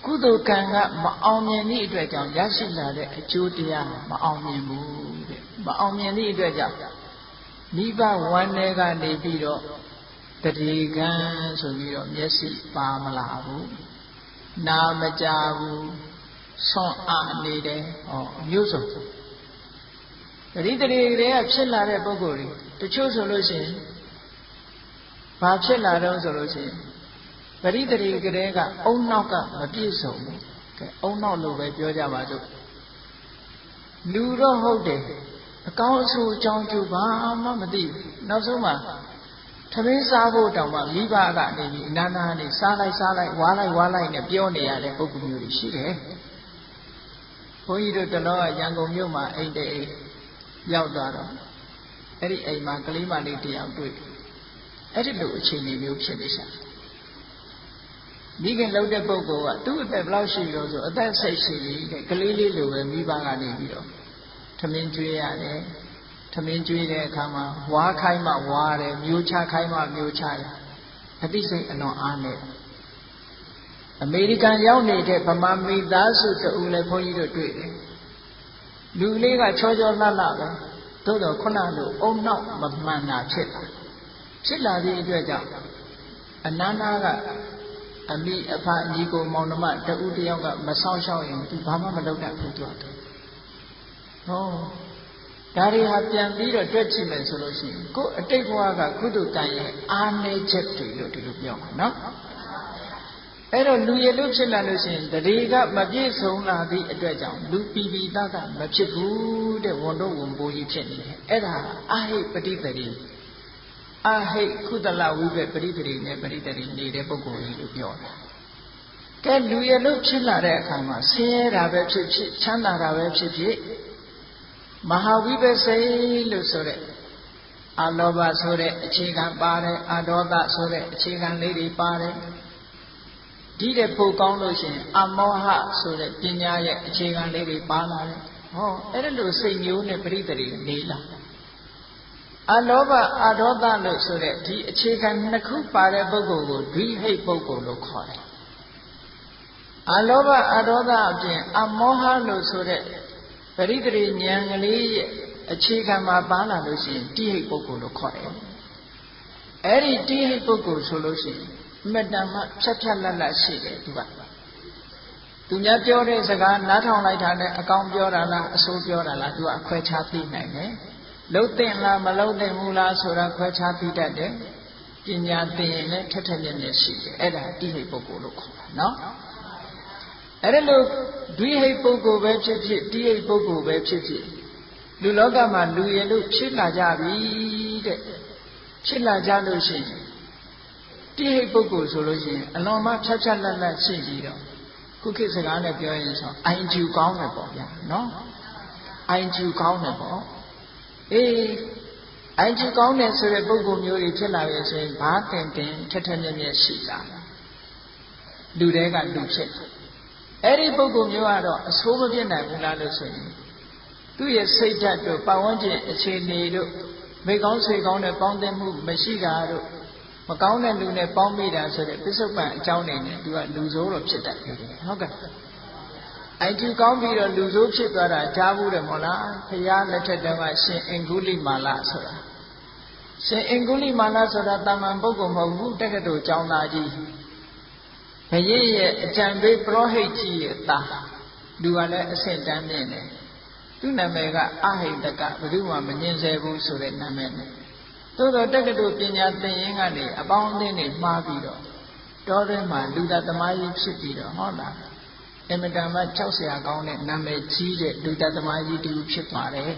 ကုသိုလ်ကံကမအောင်မြင်သည့်အတွက်ကြောင့်ရရှိလာတဲ့အကျိုးတရားမအောင်မြင်ဘူးတဲ့မအောင်မြင်သည့်အတွက်ကြောင့်မိဘဝမ်းထဲကနေပြီးတော့တတိကံဆိုပြီးတော့မျက်စိပါမလာဘူးနာမကြဘူးဆွမ်းအားနေတယ်ဟောမျိုးစုံတတိတွေကဖြစ်လာတဲ့ပုဂ္ဂိုလ်တွေတချို့ဆိုလို့ရှိရင်ဘာဖြစ်လာတော့ဆိုလို့ရှိရင်ပရိသေရိကလေးကအုံနောက်ကမပြည့်စုံဘူးကဲအုံနောက်လို့ပဲပြောကြပါစို့လူတော့ဟုတ်တယ်အကောင်းအဆိုးအကြောင်းကျိုးဘာမှမသိဘူးနောက်ဆုံးမှထမင်းစားဖို့တောင်မှမိဘကနေပြီးအနာနာနေစားလိုက်ဝါလိုက်နဲ့ပြောနေရတဲ့ပုဂ္ဂိုလ်မျိုးတွေရှိတယ်ဘုန်းကြီးတို့တလောကရန်ကုန်မြို့မှာအိမ်တဲ့အိမ်ရောက်သွားတော့အဲ့ဒီအိမ်မှာကလေးမလေးတယောက်တွေ့အဲ့ဒီလိုအခြေအနေမျိုးဖြစ်နေရှာမိခင်လှုပ်တဲ့ပုဂ္ဂိုလ်ကသူ့အသက်ဘယ်လောက်ရှိလို့ဆိုအသက်10ရှိပြီတဲ့ကလေးလေးလိုပဲမိဘကနေပြီးတော့ထမင်းကျွေးရတယ်ထမင်းကျွေးတဲ့အခါမှာဝါခိုင်းမှဝါတယ်မျိုးချခိုင်းမှမျိုးချတယ်အသိစိတ်အလွန်အားနဲ့အမေရိကန်ရောက်နေတဲ့ဗမာမိသားစုတူလည်းဘုန်းကြီးတို့တွေ့တယ်လူလေးကချောလှပဲသို့တော့ခုနလိုအုံနောက်မမှန်တာဖြစ်လာသည့်အတွက်ကြောင့်အနန္နာကအမိအဖညီကိုမောင်နှမတူတယောက်ကမဆောင်ရှောက်ရင်သူဘာမှမလုပ်တတ်ဘူးသူကဟောဒါတွေဟာပြန်ပြီးတော့တွက်ကြည့်မယ်ဆိုလို့ရှိရင်ကိုယ်အတိတ်ဘဝကကုသိုလ်ကံရဲ့အားနည်းချက်တွေလို့ဒီလိုပြောမှာနော်အဲ့တော့လူရလို့ဖြစ်လာလို့ရှိရင်တတိကမပြည့်စုံလာသည့်အတွက်ကြောင့်လူပီပီသားကမဖြစ်ဘူးတဲ့ဝန်တော့ဝန်ပိုးကြီးဖြစ်နေတယ်အဲ့ဒါအာဟိပတိတတိအာဟိကုသလဝိဘပရိသေရိနဲ့ပရိသေရိနေတဲ့ပုဂ္ဂိုလ်ကြီးလို့ပြောတာကဲလူရလို့ဖြစ်လာတဲ့အခါမှာဆင်းရဲတာပဲဖြစ်ဖြစ်ချမ်းသာတာပဲဖြစ်ဖြစ်မဟာဝိပဿိလို့ဆိုတဲ့အလောဘဆိုတဲ့အခြေခံပါတယ်အဒေါသဆိုတဲ့အခြေခံလေးတွေပါတယ်ဒီတဲ့ပို့ကောင်းလို့ရှိရင်အမောဟဆိုတဲ့ပညာရဲ့အခြေခံလေးတွေပါလာတယ်ဟောအဲ့ဒါလိုစိတ်မျိုးနဲ့ပရိသေရိနေလာအလောဘအဒေါသလို့ဆိုတဲ့ဒီအခြေခံနှစ်ခုပါတဲ့ပုဂ္ဂိုလ်ကိုဒွိဟိတ်ပုဂ္ဂိုလ်လို့ခေါ်တယ်အလောဘအဒေါသအပြင်အမောဟလို့ဆိုတဲ့ပရိသေရိဉာဏ်ကလေးရဲ့အခြေခံမှာပါလာလို့ရှိရင်တိဟိတ်ပုဂ္ဂိုလ်လို့ခေါ်တယ်အဲ့ဒီတိဟိတ်ပုဂ္ဂိုလ်ဆိုလို့ရှိရင်အမတ္တမဖြတ်လတ်ရှိတယ်သူကသူများပြောတဲ့စကားနားထောင်လိုက်တာနဲ့အကောင်းပြောတာလားအဆိုးပြောတာလားသူကအခွဲခြားသိနိုင်တယ်လှုပ်တဲ့လားမလှုပ်တဲ့ဘူးလားဆိုတာခွဲခြားသိတတ်တယ်ပညာသင်ရင်လည်းထက်ထက်မြက်မြက်ရှိတယ်အဲ့ဒါတိဟိတ်ပုဂ္ဂိုလ်လို့ခေါ်တာနော်အဲ့ဒါလို့ဒွိဟိတ်ပုဂ္ဂိုလ်ပဲဖြစ်ဖြစ်တိဟိတ်ပုဂ္ဂိုလ်ပဲဖြစ်ဖြစ်လူလောကမှာလူရလို့ဖြစ်လာကြပြီတဲ့ဖြစ်လာကြလို့ရှိရင်တိဟိတ်ပုဂ္ဂိုလ်ဆိုလို့ရှိရင်အလွန်မှဖြတ်လတ်ရှိပြီးတော့ခုခေတ်စကားနဲ့ပြောရင်ဆိုအိုင်ကျူကောင်းတယ်ပေါ့ဗျာနော်အိုင်ကျူကောင်းတယ်ပေါ့အေးအိုင်ကျူကောင်းတယ်ဆိုတဲ့ပုဂ္ဂိုလ်မျိုးတွေဖြစ်လာပြီဆိုရင်ဘာတင်ထက်ထက်မြက်မြက်ရှိလာလူတွေကလူဖြစ်အဲ့ဒီပုဂ္ဂိုလ်မျိုးကတော့အဆိုးမပြစ်နိုင်ဘူးလားလို့ဆိုရင်သူ့ရဲ့စိတ်ဓာတ်တို့ပတ်ဝန်းကျင်အခြေအနေတို့မိကောင်းဆွေကောင်းတဲ့ပေါင်းသင်းမှုမရှိတာတို့မကောင်းတဲ့လူနဲ့ပေါင်းမိတာဆိုတဲ့ပစ္စုပန်အကြောင်းတွေနဲ့သူကလူဆိုးတော့ဖြစ်တတ်တယ်ဟုတ်ကဲ့အိုင်ကျူကောင်းပြီးတော့လူဆိုးဖြစ်သွားတာကြားဘူးတယ်မို့လားဖရာလက်ထက်တုန်းကရှင်အင်္ဂုလိမာလဆိုတာရှင်အင်္ဂုလိမာလဆိုတာတာမန်ပုဂ္ဂိုလ်မဟုတ်ဘူးတက္ကသိုလ်ကျောင်းသားကြီးဘုရင်ရဲ့အကြံပေးပရောဟိတ်ကြီးရဲ့သားလူကလည်းအဆင့်တန်းမြင့်တယ်သူ့နာမည်ကအဟိတကဘယ်သူမှမငြင်းဆဲဘူးဆိုတဲ့နာမည်နဲ့သို့တော့တက္ကသိုလ်ပညာသင်ရင်းကနေအပေါင်းအသင်းတွေမှားပြီးတော့တောတွင်းမှာလူသားသမားကြီးဖြစ်ပြီးတော့ဟုတ်လားအမတန်မှကြောက်စရာကောင်းတဲ့နာမည်ကြီးတဲ့လူသားသမားကြီးတူဖြစ်သွားတယ်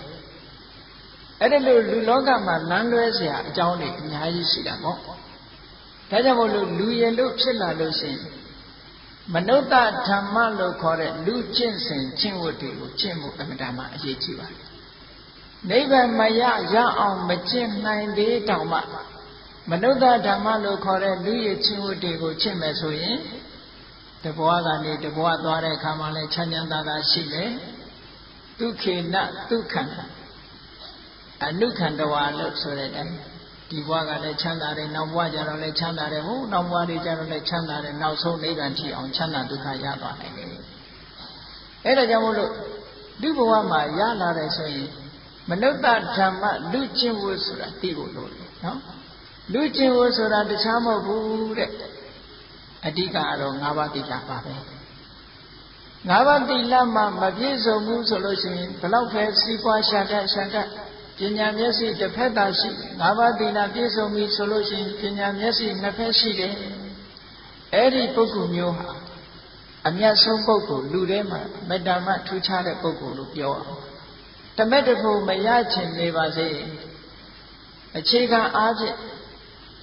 အဲ့ဒါလို့လူလောကမှာလမ်းလွဲစရာအကြောင်းတွေအများကြီးရှိတာပေါ့ဒါကြောင့်မို့လို့လူရလို့ဖြစ်လာလို့ရှိရင် မနုဿဓမ္မလို့ခေါ်တဲ့လူကျင့်စဉ်ကျင့်ဝတ်တွေကိုကျင့်ဖို့အမှန်တမ်းအရေးကြီးပါတယ်နိဗ္ဗာန်မရအောင်မကျင့်နိုင်သေးတောင်မှမနုဿဓမ္မလို့ခေါ်တဲ့လူရည်ကျင့်ဝတ်တွေကိုကျင့်မယ်ဆိုရင်တဘဝကနေတဘဝသွားတဲ့အခါမှာလည်းချမ်းချမ်းသာသာရှိတယ်ဒုက္ခေနဒုက္ခံအနုခန္တဝါလို့ဆိုတဲ့အတိုင်းဒီဘဝကလည်းချမ်းသာတယ်နောက်ဘဝကျတော့လည်းချမ်းသာတယ်ဟုတ်နောက်ဘဝတွေကျတော့လည်းချမ်းသာတယ်နောက်ဆုံးနိဗ္ဗာန်ထိအောင်ချမ်းသာဒုက္ခရသွားနိုင်တယ်အဲ့ဒါကြောင့်မို့လို့ဒီဘဝမှာရလာတယ်ဆိုရင်မနုဿဓမ္မလူကျင့်ဝတ်ဆိုတာသိဖို့လိုတယ်နော်လူကျင့်ဝတ်ဆိုတာတခြားမဟုတ်ဘူးတဲ့အဓိကတော့၅ပါးသီလပါပဲ၅ပါးသီလမှာမပြည့်စုံဘူးဆိုလို့ရှိရင်ဘလောက်ပဲစီးပွားရှာတတ်ပညာမျက်စိတစ်ဖက်သာရှိ၅ပါးသီလပြည့်စုံပြီဆိုလို့ရှိရင်ပညာမျက်စိနှစ်ဖက်ရှိတယ်အဲ့ဒီပုဂ္ဂိုလ်မျိုးဟာအမြတ်ဆုံးပုဂ္ဂိုလ်လူထဲမှာမေတ္တာမထူးခြားတဲ့ပုဂ္ဂိုလ်လို့ပြောအောင်တမက်တဖို့မရချင်နေပါစေအခြေခံအားဖြင့်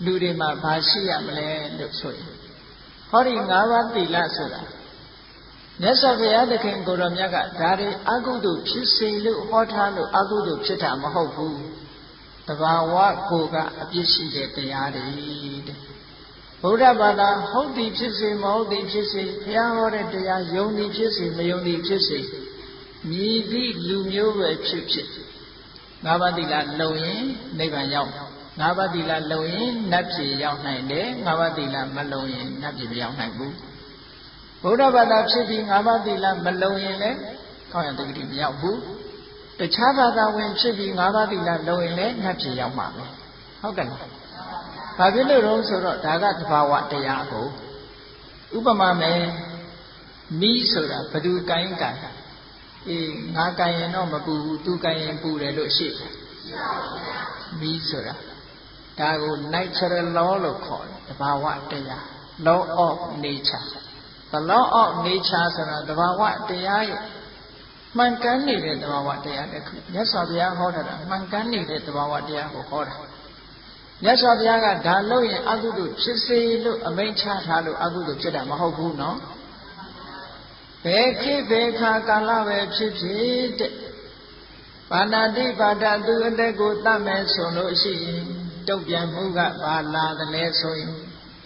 လူတွေမှာဘာရှိရမလဲလို့ဆိုရင်ဟောဒီ၅ပါးသီလဆိုတာမြတ်စွာဘုရားသခင်ကိုယ်တော်မြတ်ကဒါတွေအကုသိုလ်ဖြစ်စေလို့ဟောထားလို့အကုသိုလ်ဖြစ်တာမဟုတ်ဘူးတဘာဝကိုယ်ကအပြစ်ရှိတဲ့တရားတွေတဲ့ဗုဒ္ဓဘာသာဟုတ်သည်ဖြစ်စေမဟုတ်သည်ဖြစ်စေဘုရားဟောတဲ့တရားယုံသည်ဖြစ်စေမယုံသည်ဖြစ်စေမြည်သည့်လူမျိုးပဲဖြစ်ဖြစ်၅ပါးသီလလုံရင်နိဗ္ဗာန်ရောက်၅ပါးသီလလုံရင်နတ်ပြည်ရောက်နိုင်တယ်၅ပါးသီလမလုံရင်နတ်ပြည်မရောက်နိုင်ဘူးဗုဒ္ဓဘာသာဖြစ်ပြီး၅ပါးသီလမလုံရင်လည်းကောင်းရတဲ့ဂတိမရောက်ဘူးတခြားဘာသာဝင်ဖြစ်ပြီး၅ပါးသီလလုံရင်လည်းနတ်ပြည်ရောက်မှာပဲဟုတ်တယ်လားဘာဖြစ်လို့တော့ဆိုတော့ဒါကသဘာဝတရားကိုဥပမာမယ်မီးဆိုတာဘသူကိုင်းကိုင်းငါကိုင်းရင်တော့မပူဘူးသူကိုင်းရင်ပူတယ်လို့ရှိတယ်မီးဆိုတာဒါကို natural law လို့ခေါ်တယ်သဘာဝတရား law of nature the law of nature ဆိုတာသဘာဝတရားရဲ့မှန်ကန်နေတဲ့သဘာဝတရားတစ်ခုမြတ်စွာဘုရားဟောတာမှန်ကန်နေတဲ့သဘာဝတရားကိုဟောတာမြတ်စွာဘုရားကဒါလို့ရင်အကုသိုလ်ဖြစ်စေလို့အမိန့်ချထားလို့အကုသိုလ်ဖြစ်တာမဟုတ်ဘူးနော်ဘယ်ခေတ်ဘယ်ခါကာလပဲဖြစ်ဖြစ်တဲ့ပါဏာတိပါဒသူအတက်ကိုတတ်မယ်ဆိုလို့ရှိရင်တုံ့ပြန်မှုကဘာလာတယ်လဲဆိုရင်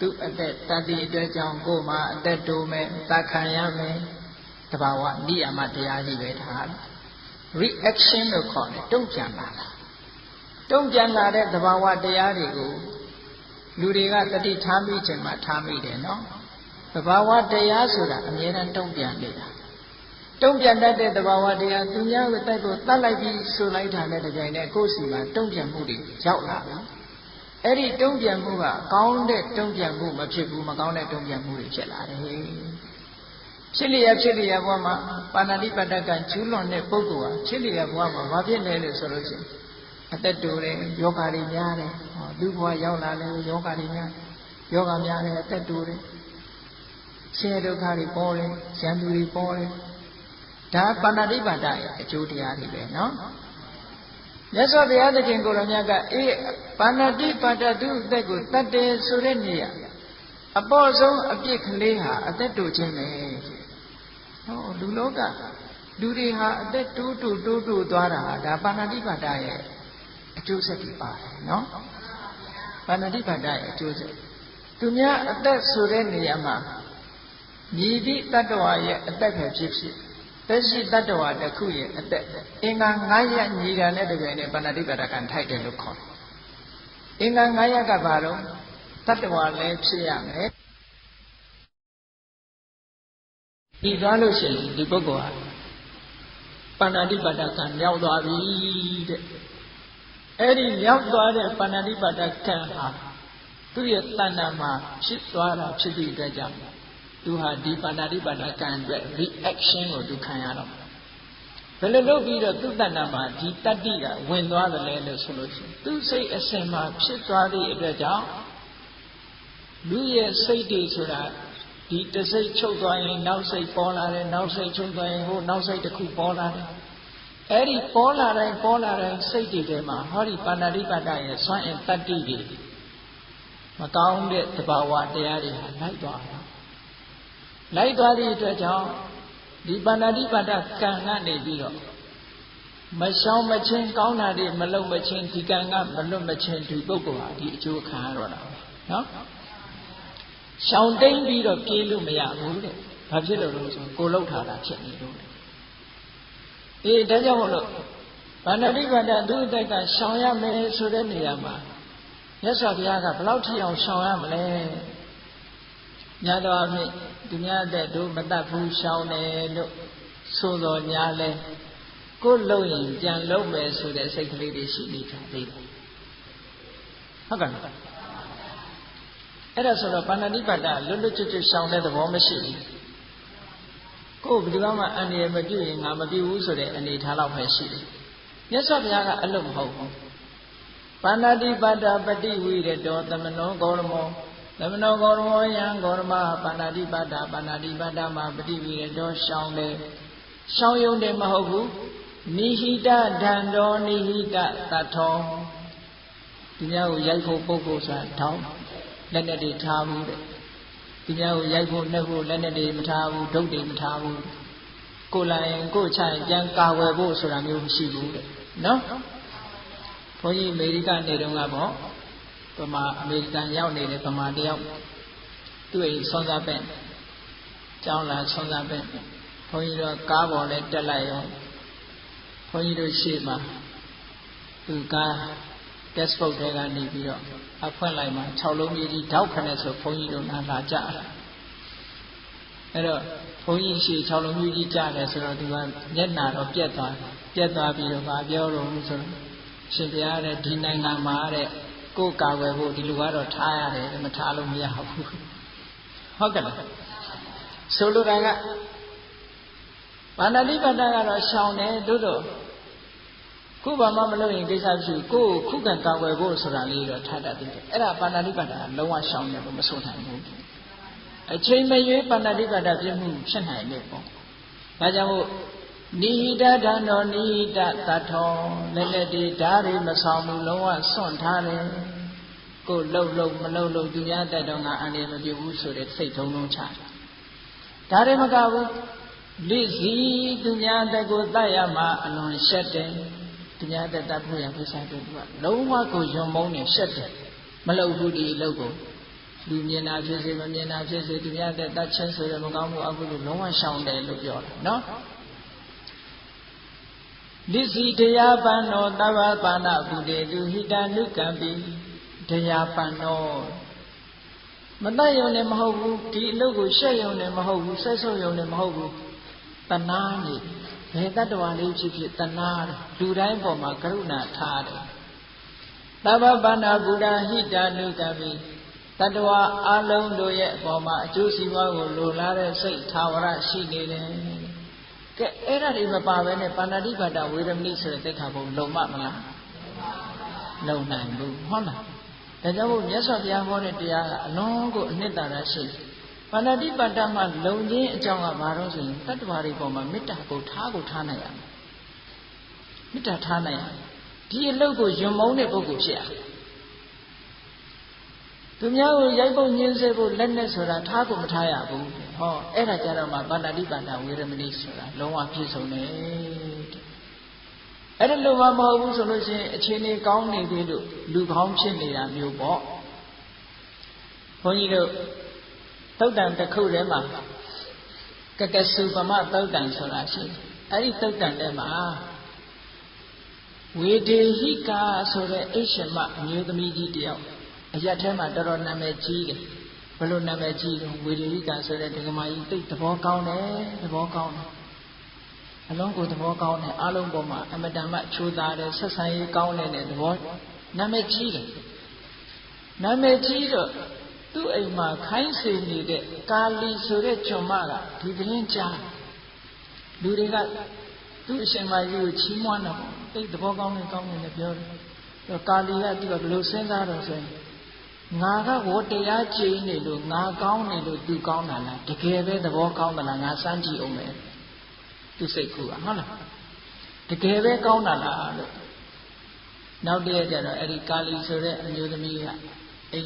သူအသက်တတ်သည့်အတွက်ကြောင့်ကိုယ်မှာအသက်တိုးမယ်သတ်ခံရမယ်တဘာဝနိယမတရားကြီးပဲထား reaction လို့ခေါ်တယ်တုံ့ပြန်လာတာတုံ့ပြန်လာတဲ့တဘာဝတရားတွေကိုလူတွေကတတိထားမိခြင်းမှာထားမိတယ်နော်တဘာဝတရားဆိုတာအမြဲတမ်းတုံ့ပြန်နေတာတုံ့ပြန်တတ်တဲ့တဘာဝတရားသူများကိုတိုက်ကိုတတ်လိုက်ပြီးဆိုလိုက်တာနဲ့တကြိမ်နဲ့ကိုယ်စီမှာတုံ့ပြန်မှုတွေရောက်လာပြီအဲ့ဒီတုံ့ပြန်မှုကကောင်းတဲ့တုံ့ပြန်မှုမဖြစ်ဘူးမကောင်းတဲ့တုံ့ပြန်မှုတွေဖြစ်လာတယ်ဖြစ်လျက်ဘဝမှာပါဏာတိပါဒကကျူးလွန်တဲ့ပုဂ္ဂိုလ်ဟာဖြစ်လျက်ဘဝမှာဘာဖြစ်လဲလို့ဆိုလို့ရှိရင်အသက်တိုးတယ်ယောဂါတွေများတယ်လူဘဝရောက်လာတယ်ယောဂါတွေများယောဂါများတယ်အသက်တိုးတယ်ဆင်းရဲဒုက္ခတွေပေါ်တယ်ရန်သူတွေပေါ်တယ်ဒါပါဏာတိပါဒရဲ့အကျိုးတရားတွေပဲနော်မြတ်စွာဘုရားသခင်ကိုယ်တော်မြတ်ကပါဏာတိပါဒသူအသက်ကိုတတ်တယ်ဆိုတဲ့နေရာအပေါ်ဆုံးအပြစ်ကလေးဟာအသက်တိုးခြင်းပဲဟောလူလောကလူတွေဟာအသက်တိုးသွားတာဟာဒါပါဏာတိပါဒရဲ့အကျိုးဆက်တွေပါတယ်နော်ပါဏာတိပါဒရဲ့အကျိုးဆက်သူများအသက်ဆိုတဲ့နေရာမှာမြည်သည့်တတ္တဝါရဲ့အသက်ပဲဖြစ်ဖြစ်သက်ရှိတတ္တဝါတစ်ခုရဲ့အသက်အင်္ဂါ9ရပ်ညီတာနဲ့တကယ်နဲ့ပါဏာတိပါဒကံထိုက်တယ်လို့ခေါ်တယ်အင်္ဂါ9ရပ်ကဘာလို့တတ္တဝါလည်းဖြစ်ရမယ်ဒီသွားလို့ရှိရင်ဒီပုဂ္ဂိုလ်ဟာပါဏာတိပါဒကံမြောက်သွားပြီတဲ့အဲ့ဒီမြောက်သွားတဲ့ပါဏာတိပါဒကံဟာသူ့ရဲ့တဏ္ဍာမှာဖြစ်သွားတာဖြစ်သည့်အတွက်ကြောင့်သူဟာဒီပါဏာတိပါဒကံအတွက် reaction ကိုသူခံရတော့ဘယ်လိုလုပ်ပြီးတော့သူ့တဏ္ဍာမှာဒီတတ္တိကဝင်သွားတယ်လဲလို့ဆိုလို့ရှိရင်သူ့စိတ်အစဉ်မှာဖြစ်သွားသည့်အတွက်ကြောင့်လူရဲ့စိတ်တွေဆိုတာဒီတစိတ်ချုပ်သွားရင်နောက်စိတ်ပေါ်လာတယ်နောက်စိတ်ချုပ်သွားရင်ဟိုနောက်စိတ်တစ်ခုပေါ်လာတယ်အဲ့ဒီပေါ်လာတိုင်းစိတ်တွေထဲမှာဟောဒီပါဏာတိပါဒရဲ့စွမ်းအင်တတ္တိတွေမကောင်းတဲ့တဘာဝတရားတွေဟာလိုက်သွားတာ လိုက်သွားသည့်အတွက်ကြောင့်ဒီပါဏာတိပါဒကံကနေပြီးတော့မရှောင်မချင်းကောင်းတာတွေမလုံမချင်းဒီကံကမလွတ်မချင်းဒီပုဂ္ဂိုလ်ဟာဒီအကျိုးခံရတော့တာပဲနော်ရှောင်တိန်ပြီးတော့ပြေးလို့မရဘူးတဲ့ဘာဖြစ်လို့လဲဆိုကိုလှုပ်ထားတာဖြစ်နေလို့အေးဒါကြောင့်မို့လို့ပါဏာတိပါဒသူ့အတက်ကရှောင်ရမယ်ဆိုတဲ့နေရာမှာမြတ်စွာဘုရားကဘယ်လောက်ထိအောင်ရှောင်ရမလဲများသောအားဖြင့်သူများတဲ့တို့မတတ်ဘူးရှောင်တယ်လို့ဆိုတော်ညာလဲကိုယ်လုံရင်ပြန်လုံမယ်ဆိုတဲ့စိတ်ကလေးတွေရှိနေတာသေးတယ်ဟုတ်ကဲ့အဲ့ဒါဆိုတော့ပါဏာတိပါဒလွတ်လွတ်ကျွတ်ကျွတ်ရှောင်တဲ့သဘောမရှိဘူးကိုယ်ဘယ်သူမှအန္တရာယ်မပြုရင်ငါမပြုဘူးဆိုတဲ့အနေထားလောက်ပဲရှိတယ်မြတ်စွာဘုရားကအလို့မဟုတ်ဘူးပါဏာတိပါဒပฏิဝိရတောသမနောဂေါရမောသမနောဂေါရမောယံဂေါရမပါဏာတိပါဒမှာပฏิဝိရတောရှောင်တယ်ရှောင်ရုံတယ်မဟုတ်ဘူးနိဟိတဒန္တောနိဟိတတထောဒီများကိုရိုက်ဖို့ပုဂ္ဂိုလ်ဆိုတာထောင်းလက်နဲ့တွေထားဘူးတဲ့ဒီများကိုရိုက်ဖို့နှက်ဖို့လက်နဲ့တွေမထားဘူးဒုတ်တွေမထားဘူးကိုလာရင်ကိုချရင်ပြန်ကာဝယ်ဖို့ဆိုတာမျိုးမရှိဘူးတဲ့နော်ဘုန်းကြီးအမေရိကနေတုန်းကပေါ့ဗမာအမေရိကန်ရောက်နေတဲ့ဗမာတယောက်သူ့အိမ်ဆွမ်းစားပဲ့ကျောင်းလာဆွမ်းစားပဲ့ဘုန်းကြီးတို့ကားပေါ်နဲ့တက်လိုက်ရောဘုန်းကြီးတို့ရှေ့မှာသူကား guestbook တွေကနေပြီးတော့အဖွင့်လိုက်မှာ6လုံးကြီးကြီးတောက်ခနဲ့ဆိုဘုန်းကြီးတို့လာကြတာအဲ့တော့ဘုန်းကြီးရှေ့6လုံးကြီးကြီးကြားတယ်ဆိုတော့သူကမျက်နှာတော့ပြက်သွားပြီးတော့ဗာပြောတော့ဆိုတော့ရှင်ဘုရားတဲ့ဒီနိုင်ငံမှာတဲ့ကိုယ်ကာဝယ်ဖို့ဒီလူကတော့ထားရတယ်မထားလို့မရဘူးဟုတ်ကဲ့လားဆိုလိုတာကပါဏာတိပါဒကတော့ရှောင်တယ်တို့တော့ကိုယ်ဘာမှမလုပ်ရင်ကိစ္စမရှိဘူးကိုယ်ခုခံကာဝယ်ဖို့ဆိုတာလေးတော့ထားတတ်တယ်အဲ့ဒါပါဏာတိပါဒကလုံးဝရှောင်တယ်လို့မဆိုနိုင်ဘူးအချိန်မရွေးပါဏာတိပါဒပြည့်မှုဖြစ်နိုင်တယ်ပေါ့ဒါကြောင့်မို့နိဟိတဒန္တောနိဟိတတထောလက်တွေဓာရီမဆောင်ဘူးလုံးဝစွန့်ထားတယ်ကိုယ်လှုပ်မလှုပ်သူများတတ်တော့ငါအန္တရာယ်မပြုဘူးဆိုတဲ့စိတ်ထုံလုံးချတယ်ဒါတွေမကဘူးလိစီသူများတက်ကိုတတ်ရမှာအလွန်ရှက်တယ်သူများတက်တတ်ဖို့ရကိစ္စတို့ကလုံးဝကိုယုံမုန်းနေရှက်တယ်မလှုပ်ဘူးဒီလှုပ်ကိုလူမြင်တာဖြစ်စေမမြင်တာဖြစ်စေသူများတက်တတ်ချင်းဆိုရမကောင်းဘူးအခုလိုလုံးဝရှောင်တယ်လို့ပြောတာနော်လိစီတရားပန္နောသဗ္ဗပါဏဗုဒေတုဟိတနုကံပိတရားပန္နောမတတ်ရုံနဲ့မဟုတ်ဘူးဒီအလုပ်ကိုရှက်ရုံနဲ့မဟုတ်ဘူးဆက်ဆုပ်ရုံနဲ့မဟုတ်ဘူးတဏှာနေဘယ်တတ္တဝါလေးဖြစ်ဖြစ်တဏှာလူတိုင်းပေါ်မှာကရုဏာထားတယ်သဗ္ဗပါဏဗုဒ္ဓဟိတနုကံပိတတ္တဝါအလုံးတို့ရဲ့အပေါ်မှာအကျိုးစီးပွားကိုလိုလားတဲ့စိတ်သာဝရရှိနေတယ်ကဲအဲ့ဒါတွေမပါဘဲနဲ့ပါဏာတိပါဒဝေရမဏိဆိုတဲ့သိက္ခာပုံလုံမမလားလုံနိုင်ဘူးဟုတ်လားဒါကြောင့်မို့မြတ်စွာဘုရားဟောတဲ့တရားကအလုံးကိုအနှစ်သာရရှိပါဏာတိပါဒမှာလုံခြင်းအကြောင်းကဘာလို့ဆိုရင်တတ္တဝါတွေပေါ်မှာမေတ္တာကိုထားနိုင်ရမယ်မေတ္တာထားနိုင်ရဒီအလုပ်ကိုယွံမုန်းတဲ့ပုဂ္ဂိုလ်ဖြစ်ရသူများကိုရိုက်ပုတ်ညှင်းဆဲဖို့လက်နဲ့ဆိုတာထားကိုမထားရဘူးဟောအဲ့ဒါကြတော့မှပါဏာတိပါဒဝေရမဏိဆိုတာလုံးဝပြည့်စုံတယ်အဲ့ဒါလိုမှမဟုတ်ဘူးဆိုလို့ရှိရင်အခြေအနေကောင်းနေသေးလို့လူကောင်းဖြစ်နေတာမျိုးပေါ့ဘုန်းကြီးတို့သုတ်တန်တစ်ခုထဲမှာကကစုပမသုတ်တန်ဆိုတာရှိတယ်အဲ့ဒီသုတ်တန်ထဲမှာဝေဒေဟိကာဆိုတဲ့အိရှမအမျိုးသမီးကြီးတယောက်အရက်ထဲမှာတော်တော်နာမည်ကြီးတယ်ဘယ်လိုနာမည်ကြီးတော့ဝေဒေဟိကာဆိုတဲ့ဒကမာကြီးသိသဘောကောင်းတယ်အလုံးကိုသဘောကောင်းတယ်အလုံးပေါ်မှာအမတန်မှချိုးသားတယ်ဆက်ဆံရေးကောင်းတယ်သဘောနာမည်ကြီးတယ်နာမည်ကြီးတော့သူ့အိမ်မှာခိုင်းစေနေတဲ့ကာလီဆိုတဲ့ကျွန်မကဒီသတင်းကြားလူတွေကသူ့အရှင်မကြီးကိုချီးမွမ်းတော့သိသဘောကောင်းတယ်လည်းပြောတယ်ကာလီကသူကဘယ်လိုစဉ်းစားတော့ဆိုရင်ငါကဝတရားကြည်နေလို့ငါကောင်းနေလို့သူကောင်းတာလားတကယ်ပဲသဘောကောင်းသလားငါစမ်းကြည့်အောင်မယ်သူစိတ်ကူကဟုတ်လားတကယ်ပဲကောင်းတာလားလို့နောက်တည့်ကျတော့အဲ့ဒီကာလီဆိုတဲ့အမျိုးသမီးကအိ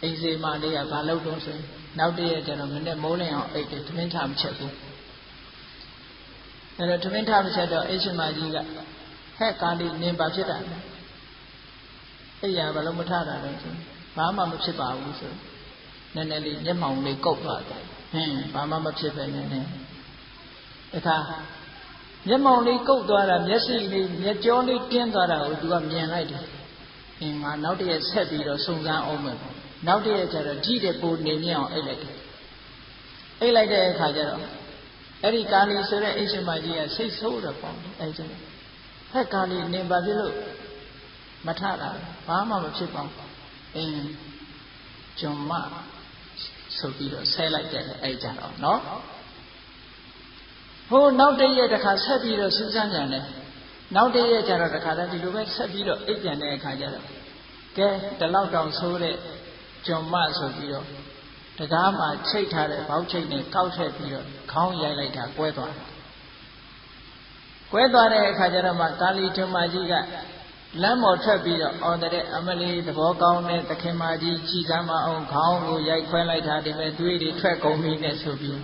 မ်စေမလေးကဘာလုပ်တော့ဆိုရင် နောက်တည့်ရက်ကျတော့မနေ့မိုးလင်းအောင်အိတ်တယ်ထမင်းထမချက်ဘူးအဲ့တော့ထမင်းထမချက်တော့အိရှင်မကြီးကဟဲ့ကာလီနင်ပါဖြစ်တာအဲ့ရဘာလို့မထတာလဲဆိုဘာမှမဖြစ်ပါဘူးဆိုနည်းနည်းလေးမျက်မှောင်လေးကုတ်သွားတယ်ဘာမှမဖြစ်ပဲနဲ့တခါမျက်မှောင်လေးကုတ်သွားတာမျက်စိလေးမျက်ကြောလေးတင်းသွားတာကိုသူကမြင်လိုက်တယ်ငါနောက်တည့်ရက်ဆက်ပြီးတော့စုံစမ်းအောင်မယ်နောက်တည့်ရက်ကျတော့ကြီးတဲ့ပိုနေမြအောင်အိတ်လိုက်တယ်အိတ်လိုက်တဲ့အခါကျတော့အဲ့ဒီကာလီဆိုတဲ့အိရှင်မကြီးကစိတ်ဆိုးတော့ပေါ့အဲ့ကျဟဲ့ကာလီနင်ဘာဖြစ်လို့မထတာဘာမှမဖြစ်ပါဘူးဂျုံမဆိုပြီးတော့ဆဲလိုက်တယ်အဲ့ကြတော့နော်ဟိုနောက်တည့်ရက်တစ်ခါဆက်ပြီးတော့စူးစမ်းကြတယ်နောက်တည့်ရက်ကျတော့တစ်ခါတည်းဒီလိုပဲဆက်ပြီးတော့အိတ်ပြန်တဲ့အခါကျတော့ကဲဒီလောက်တောင်ဆိုးတဲ့ဂျုံမဆိုပြီးတော့တကားမှာချိတ်ထားတဲ့ဘောက်ချိတ်နဲ့ကောက်ထည့်ပြီးတော့ခေါင်းရိုက်လိုက်တာကွဲသွားတယ်ကွဲသွားတဲ့အခါကျတော့မှကာလီဂျုံမကြီးကလမ်းပေါ်ထွက်ပြီးတော့အော်တဲ့အမလီသဘောကောင်းတဲ့သခင်မကြီးကြည်စမ်းမအောင်ခေါင်းကိုရိုက်ခွဲလိုက်တာဒီမဲ့သွေးတွေထွက်ကုန်ပြီနဲ့ဆိုပြီး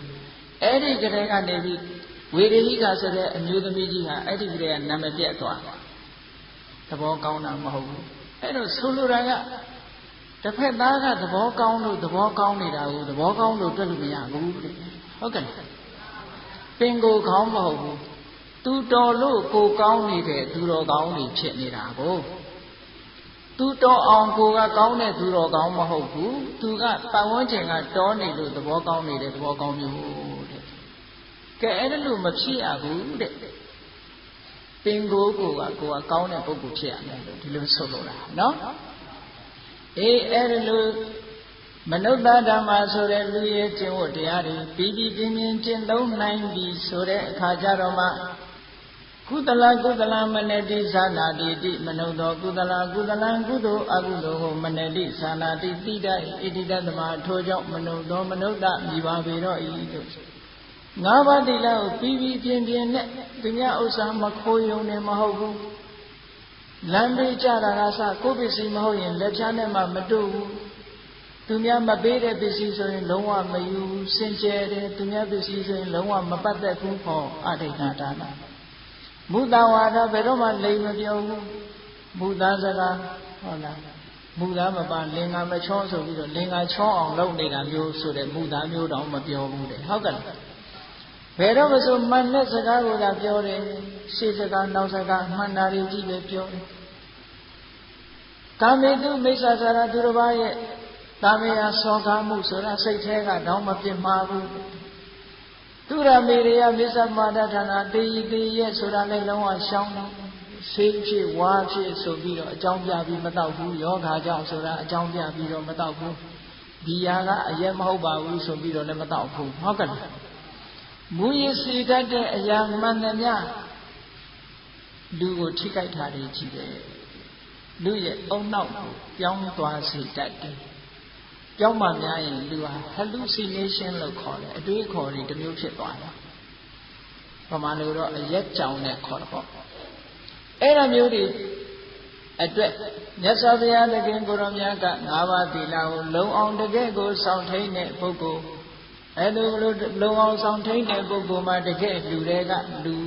အဲ့ဒီကလေးကနေပြီးဝေရဟိကဆိုတဲ့အမျိုးသမီးကြီးဟာအဲ့ဒီကလေးကနာမည်ပြတ်သွားသဘောကောင်းတာမဟုတ်ဘူးအဲ့တော့ဆိုလိုတာကတစ်ဖက်သားကသဘောကောင်းလို့သဘောကောင်းနေတာကိုသဘောကောင်းလို့တွေ့လို့မရဘူးဟုတ်ကဲ့ပင်ကိုခေါင်းမဟုတ်ဘူးသူတော်လို့ကိုကောင်းနေတဲ့သူတော်ကောင်းတွေဖြစ်နေတာကိုသူတော်အောင်ကိုကကောင်းတဲ့သူတော်ကောင်းမဟုတ်ဘူးသူကပတ်ဝန်းကျင်ကတောနေလို့သဘောကောင်းနေတဲ့သဘောကောင်းမျိုးတဲ့ကဲအဲ့ဒါလို့မဖြစ်ရဘူးတဲ့ပင်ကိုကကောင်းတဲ့ပုဂ္ဂိုလ်ဖြစ်ရမယ်လို့ဒီလိုဆိုလိုတာနော်အေးအဲ့ဒါလို့မနုဿဓမ္မဆိုတဲ့လူရဲ့ကျင့်ဝတ်တရားတွေပြီးပြီးပြင်းပြင်းကျင့်သုံးနိုင်ပြီဆိုတဲ့အခါကျတော့မှကုသလမနတိသာနာတိတိမနုဿကုသလကုသိုလ်အကုသိုလ်ကိုမနတိသာနာတိတိတဣတိတသမထိုကြောင့်မနုဿမိပါပေတော့ဤတို့ငါးပါးသီလကိုပြီးပြီးပြင်းပြင်းနဲ့သူများဥစ္စာမခိုးယုံနေမဟုတ်ဘူးလမ်းပေးကြတာကစကိုယ်ပစ္စည်းမဟုတ်ရင်လက်ဖြားနဲ့မှမတို့ဘူးသူများမပေးတဲ့ပစ္စည်းဆိုရင်လုံးဝမယူဘူးစင်ကြယ်တယ်သူများပစ္စည်းဆိုရင်လုံးဝမပတ်သက်ဘူးဟောအဋ္ဌိဏဒါနမုဒ္ဒဝါဒဘယ်တော့မှလိမ်မပြောဘူးမုဒ္ဒစကားဟုတ်လားမုဒ္ဒမပါလင်္ကာမချောဆိုပြီးတော့လင်္ကာချောအောင်လုပ်နေတာမျိုးဆိုတဲ့မုဒ္ဒမျိုးတောင်မပြောဘူးတဲ့ဟုတ်ကဲ့ဘယ်တော့မှဆိုမှန်တဲ့စကားကိုသာပြောတယ်ရှေ့စကားနောက်စကားမှန်တာတွေကြီးပဲပြောတယ်ကာမေတုမိစ္ဆာစာရသူတစ်ပါးရဲ့တာမေယစောကားမှုဆိုတာစိတ်ထဲကတော့မပြစ်မှားဘူးသူရမေရိယမစ္ဆမာဒဌာနတေယီတေရဲ့ဆိုတာလည်းလုံးဝရှောင်းတယ်ဆေးဖြစ်ဝါဖြစ်ဆိုပြီးတော့အကြောင်းပြပြီးမတော့ဘူးယောဂါကြောင့်ဆိုတာအကြောင်းပြပြီးတော့မတော့ဘူးဒီယာကအရက်မဟုတ်ပါဘူးဆိုပြီးတော့လည်းမတော့ဘူးဟုတ်ကဲ့မူရစီတတ်တဲ့အရာမှန်သမျှလူကိုထိခိုက်တာတွေကြီးတယ်လူရဲ့အုံနောက်ကိုပြောင်းသွားစေတတ်တယ်ပြောင်းမှများရင်လူဟာ hallucination လို့ခေါ်တယ်အတွေးခေါ်တွေတစ်မျိုးဖြစ်သွားတာပမာလို့တော့အရက်ကြောင်နဲ့ခေါ်တော့အဲ့လိုမျိုးတွေအတွက်မြတ်စွာဘုရားသခင်ကိုရောမြတ်က၅ပါးသီလကိုလုံအောင်တကယ်ကိုစောင့်ထိန်တဲ့ပုဂ္ဂိုလ်အဲ့လိုလုံအောင်စောင့်ထိန်တဲ့ပုဂ္ဂိုလ်မှာတကယ်လူတွေကလူ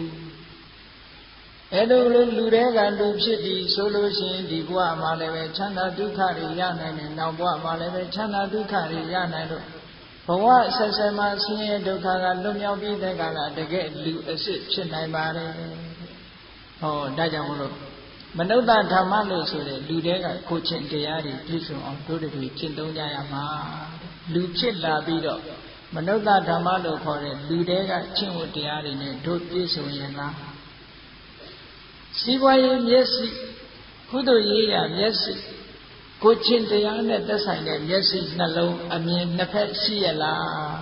အဲ့လိုလူတွေကလူဖြစ်ပြီးဆိုလို့ရှိရင်ဒီဘဝမှာလည်းပဲချမ်းသာဒုက္ခတွေရနိုင်တယ်နောက်ဘဝမှာလည်းပဲချမ်းသာဒုက္ခတွေရနိုင်လို့ဘဝဆက်ဆက်မှာဆင်းရဲဒုက္ခကလွတ်မြောက်ပြီးတဲ့ကလာတကယ်လူအစ်စ်ဖြစ်နိုင်ပါတယ်ဟောဒါကြောင့်မလို့မနုဿဓမ္မလို့ဆိုတဲ့လူတွေကကိုချင်းတရားတွေပြည့်စုံအောင်တို့တွေကျင့်သုံးကြရမှာလူဖြစ်လာပြီးတော့မနုဿဓမ္မလို့ခေါ်တဲ့လူတွေကကျင့်ဝတ်တရားတွေနဲ့တို့ပြည့်စုံရင်လားစီးပွားရေးမျက်စိကုသိုလ်ရေးရာမျက်စိကိုချင်းတရားနဲ့သက်ဆိုင်တဲ့မျက်စိနှလုံးအမြင်နှစ်ဖက်ရှိရလား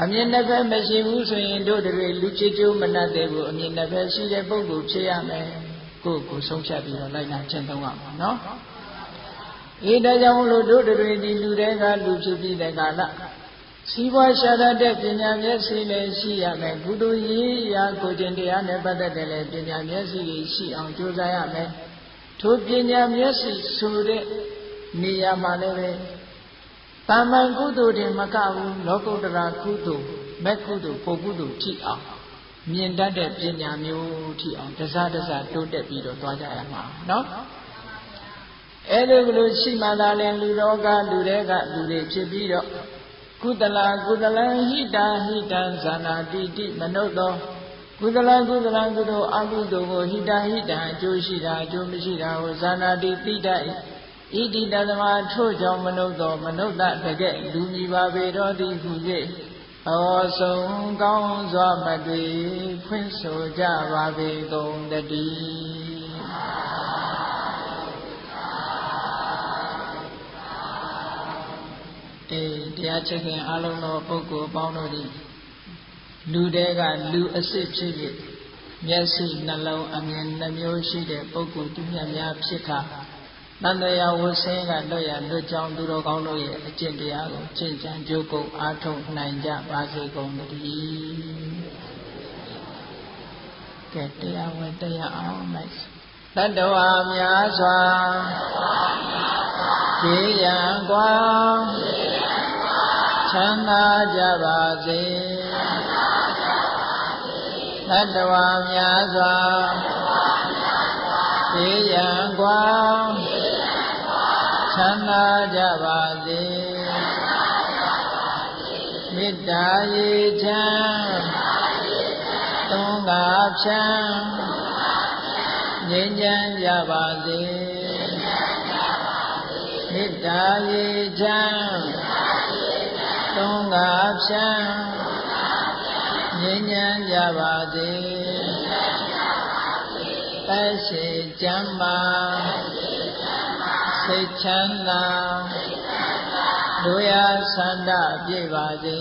အမြင်နှစ်ဖက်မရှိဘူးဆိုရင်တို့တွေလူချစ်ကျိုးမနှက်သေးဘူးအမြင်နှစ်ဖက်ရှိတဲ့ပုဂ္ဂိုလ်ဖြစ်ရမယ်ကိုယ်ကိုဆုံးဖြတ်ပြီးတော့လိုက်နာကျင့်သုံးရမှာနော်အေးဒါကြောင့်လို့တို့တွေဒီလူတွေကလူဖြစ်ပြီးတဲ့ကာလစီးပွားရှာတတ်တဲ့ပညာမျက်စိလည်းရှိရမယ်ကုသိုလ်ရေးရာကိုကျင့်တရားနဲ့ပတ်သက်တဲ့လည်းပညာမျက်စိတွေရှိအောင်ကြိုးစားရမယ်ထိုပညာမျက်စိဆိုတဲ့နေရာမှာလည်းပဲ တာမန်ကုသိုလ်တွေမကဘူးလောကုတ္တရာကုသိုလ်မဲ့ကုသိုလ်ပုဂ္ဂုသိုလ်ထိအောင်မြင်တတ်တဲ့ပညာမျိုးထိအောင်တစားတိုးတက်ပြီးတော့သွားကြရမှာနော်အဲ့လိုရှိမှသာလဲလူတော်ကလူတွေကလူတွေဖြစ်ပြီးတော့ကုသလံဟိတံဇာနာတိတိမနုဿောကုသလံကုသိုလ်အကုသိုလ်ကိုဟိတံအကျိုးရှိတာအကျိုးမရှိတာကိုဇာနာတိတိတဣတိတသမထို့ကြောင့်မနုဿောမနုဿတကဲ့လူမြည်ပါပေတော်သည်ဟု၍ဩဆုံးကောင်းစွာမတွေ့ဖွင့်ဆိုကြပါပေကုန်တည်းတရားချစ်ခင်အလုံးသောပုဂ္ဂိုလ်အပေါင်းတို့သည်လူတွေကလူအစစ်ဖြစ်ဖြစ်မျက်စိနှလုံးအမြင်နှမျိုးရှိတဲ့ပုဂ္ဂိုလ်သူမြတ်များဖြစ်ခါတန်တရားဝဆင်းကလွတ်ရလွတ်ကြောင်းသူတော်ကောင်းတို့ရဲ့အကျင့်တရားကိုကျင့်ကြံကြိုးကုပ်အားထုတ်နိုင်ကြပါစေကုန်သတည်းကဲတရားဝင်တရားအောင်လိုက်တတ္တဝါများစွာခြေရန်กว่าချမ်းသာကြပါစေတတ္တဝါများစွာခြေရန်กว่าချမ်းသာကြပါစေမေတ္တာရေချမ်းသုံးငါဖြန်းငြိမ်းချမ်းကြပါစေမေတ္တာရေချမ်းသုံးငါဖြန်းငြိမ်းချမ်းကြပါစေသက်ရှိကျမ်းမာစိတ်ချမ်းသာတို့ရဆန္ဒပြည့်ပါစေ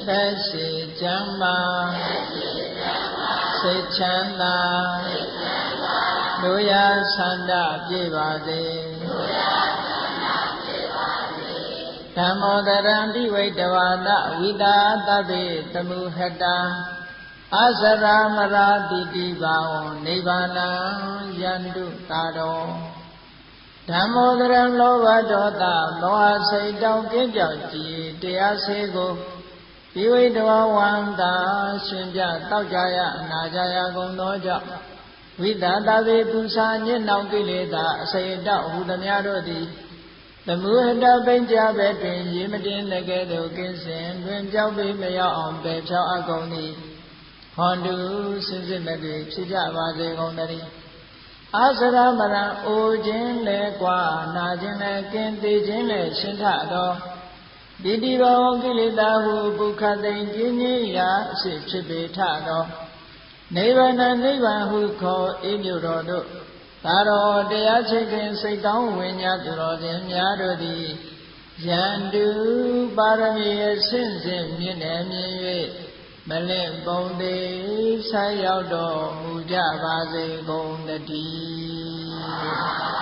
သက်ရှိကျမ်းမာစိတ်ချမ်းသာတို့ရဆန္ဒပြည့်ပါစေဓမ္မောတရံတိဝိတဝါဒဝိတာသဗ္ဗေတမုဟတံအစရာမရာတိတိဘာဝနိဗ္ဗာနံယန္တုတာတော်ဓမ္မောတရံလောဘဒေါသမောဟစိတ်တောင်းကင်းကြောက်ကြည်တရားစေကိုဒီဝိတဝဝန္တာရှင်ပြတောက်ကြရအနာကြရကုန်သောကြောင့်ဝိတာသဗ္ဗေပုစာညစ်နှောင်ကိလေသာအစိတ်တောက်ဟုသမျှတို့သည်သမုဟတပိဉ္ကြဘဲတွင်ရေမတင်တကဲ့သို့ကင်းစင်တွင်ကြောက်ပြီးမရောက်အောင်ပယ်ဖြောင်းအပ်ကုန်သည်ဟောတုစင်စစ်မဲ့တွေဖြစ်ကြပါစေကုန်သတည်းအာစရမရံအိုခြင်းလဲกว่าနာခြင်းလဲကင်းသေးခြင်းလဲရှင်းထသောတိတိဘောကိလေသာဟုပုခသိင်ကျင်းကြီးရာအစစ်ဖြစ်ပေထသောနိဗ္ဗာန်နိဗ္ဗာန်ဟုခေါ်အေးမြို့တော်တို့သာတော်တရားချစ်ခင်စိတ်ကောင်းဝိညာဉ်သူတော်စင်များတို့သည်ယန္တုပါရမီအစဉ်စဉ်မြင့်နေမြင်၍မလင့်ပုံသေးဆက်ရောက်တော်မူကြပါစေကုန်တည်း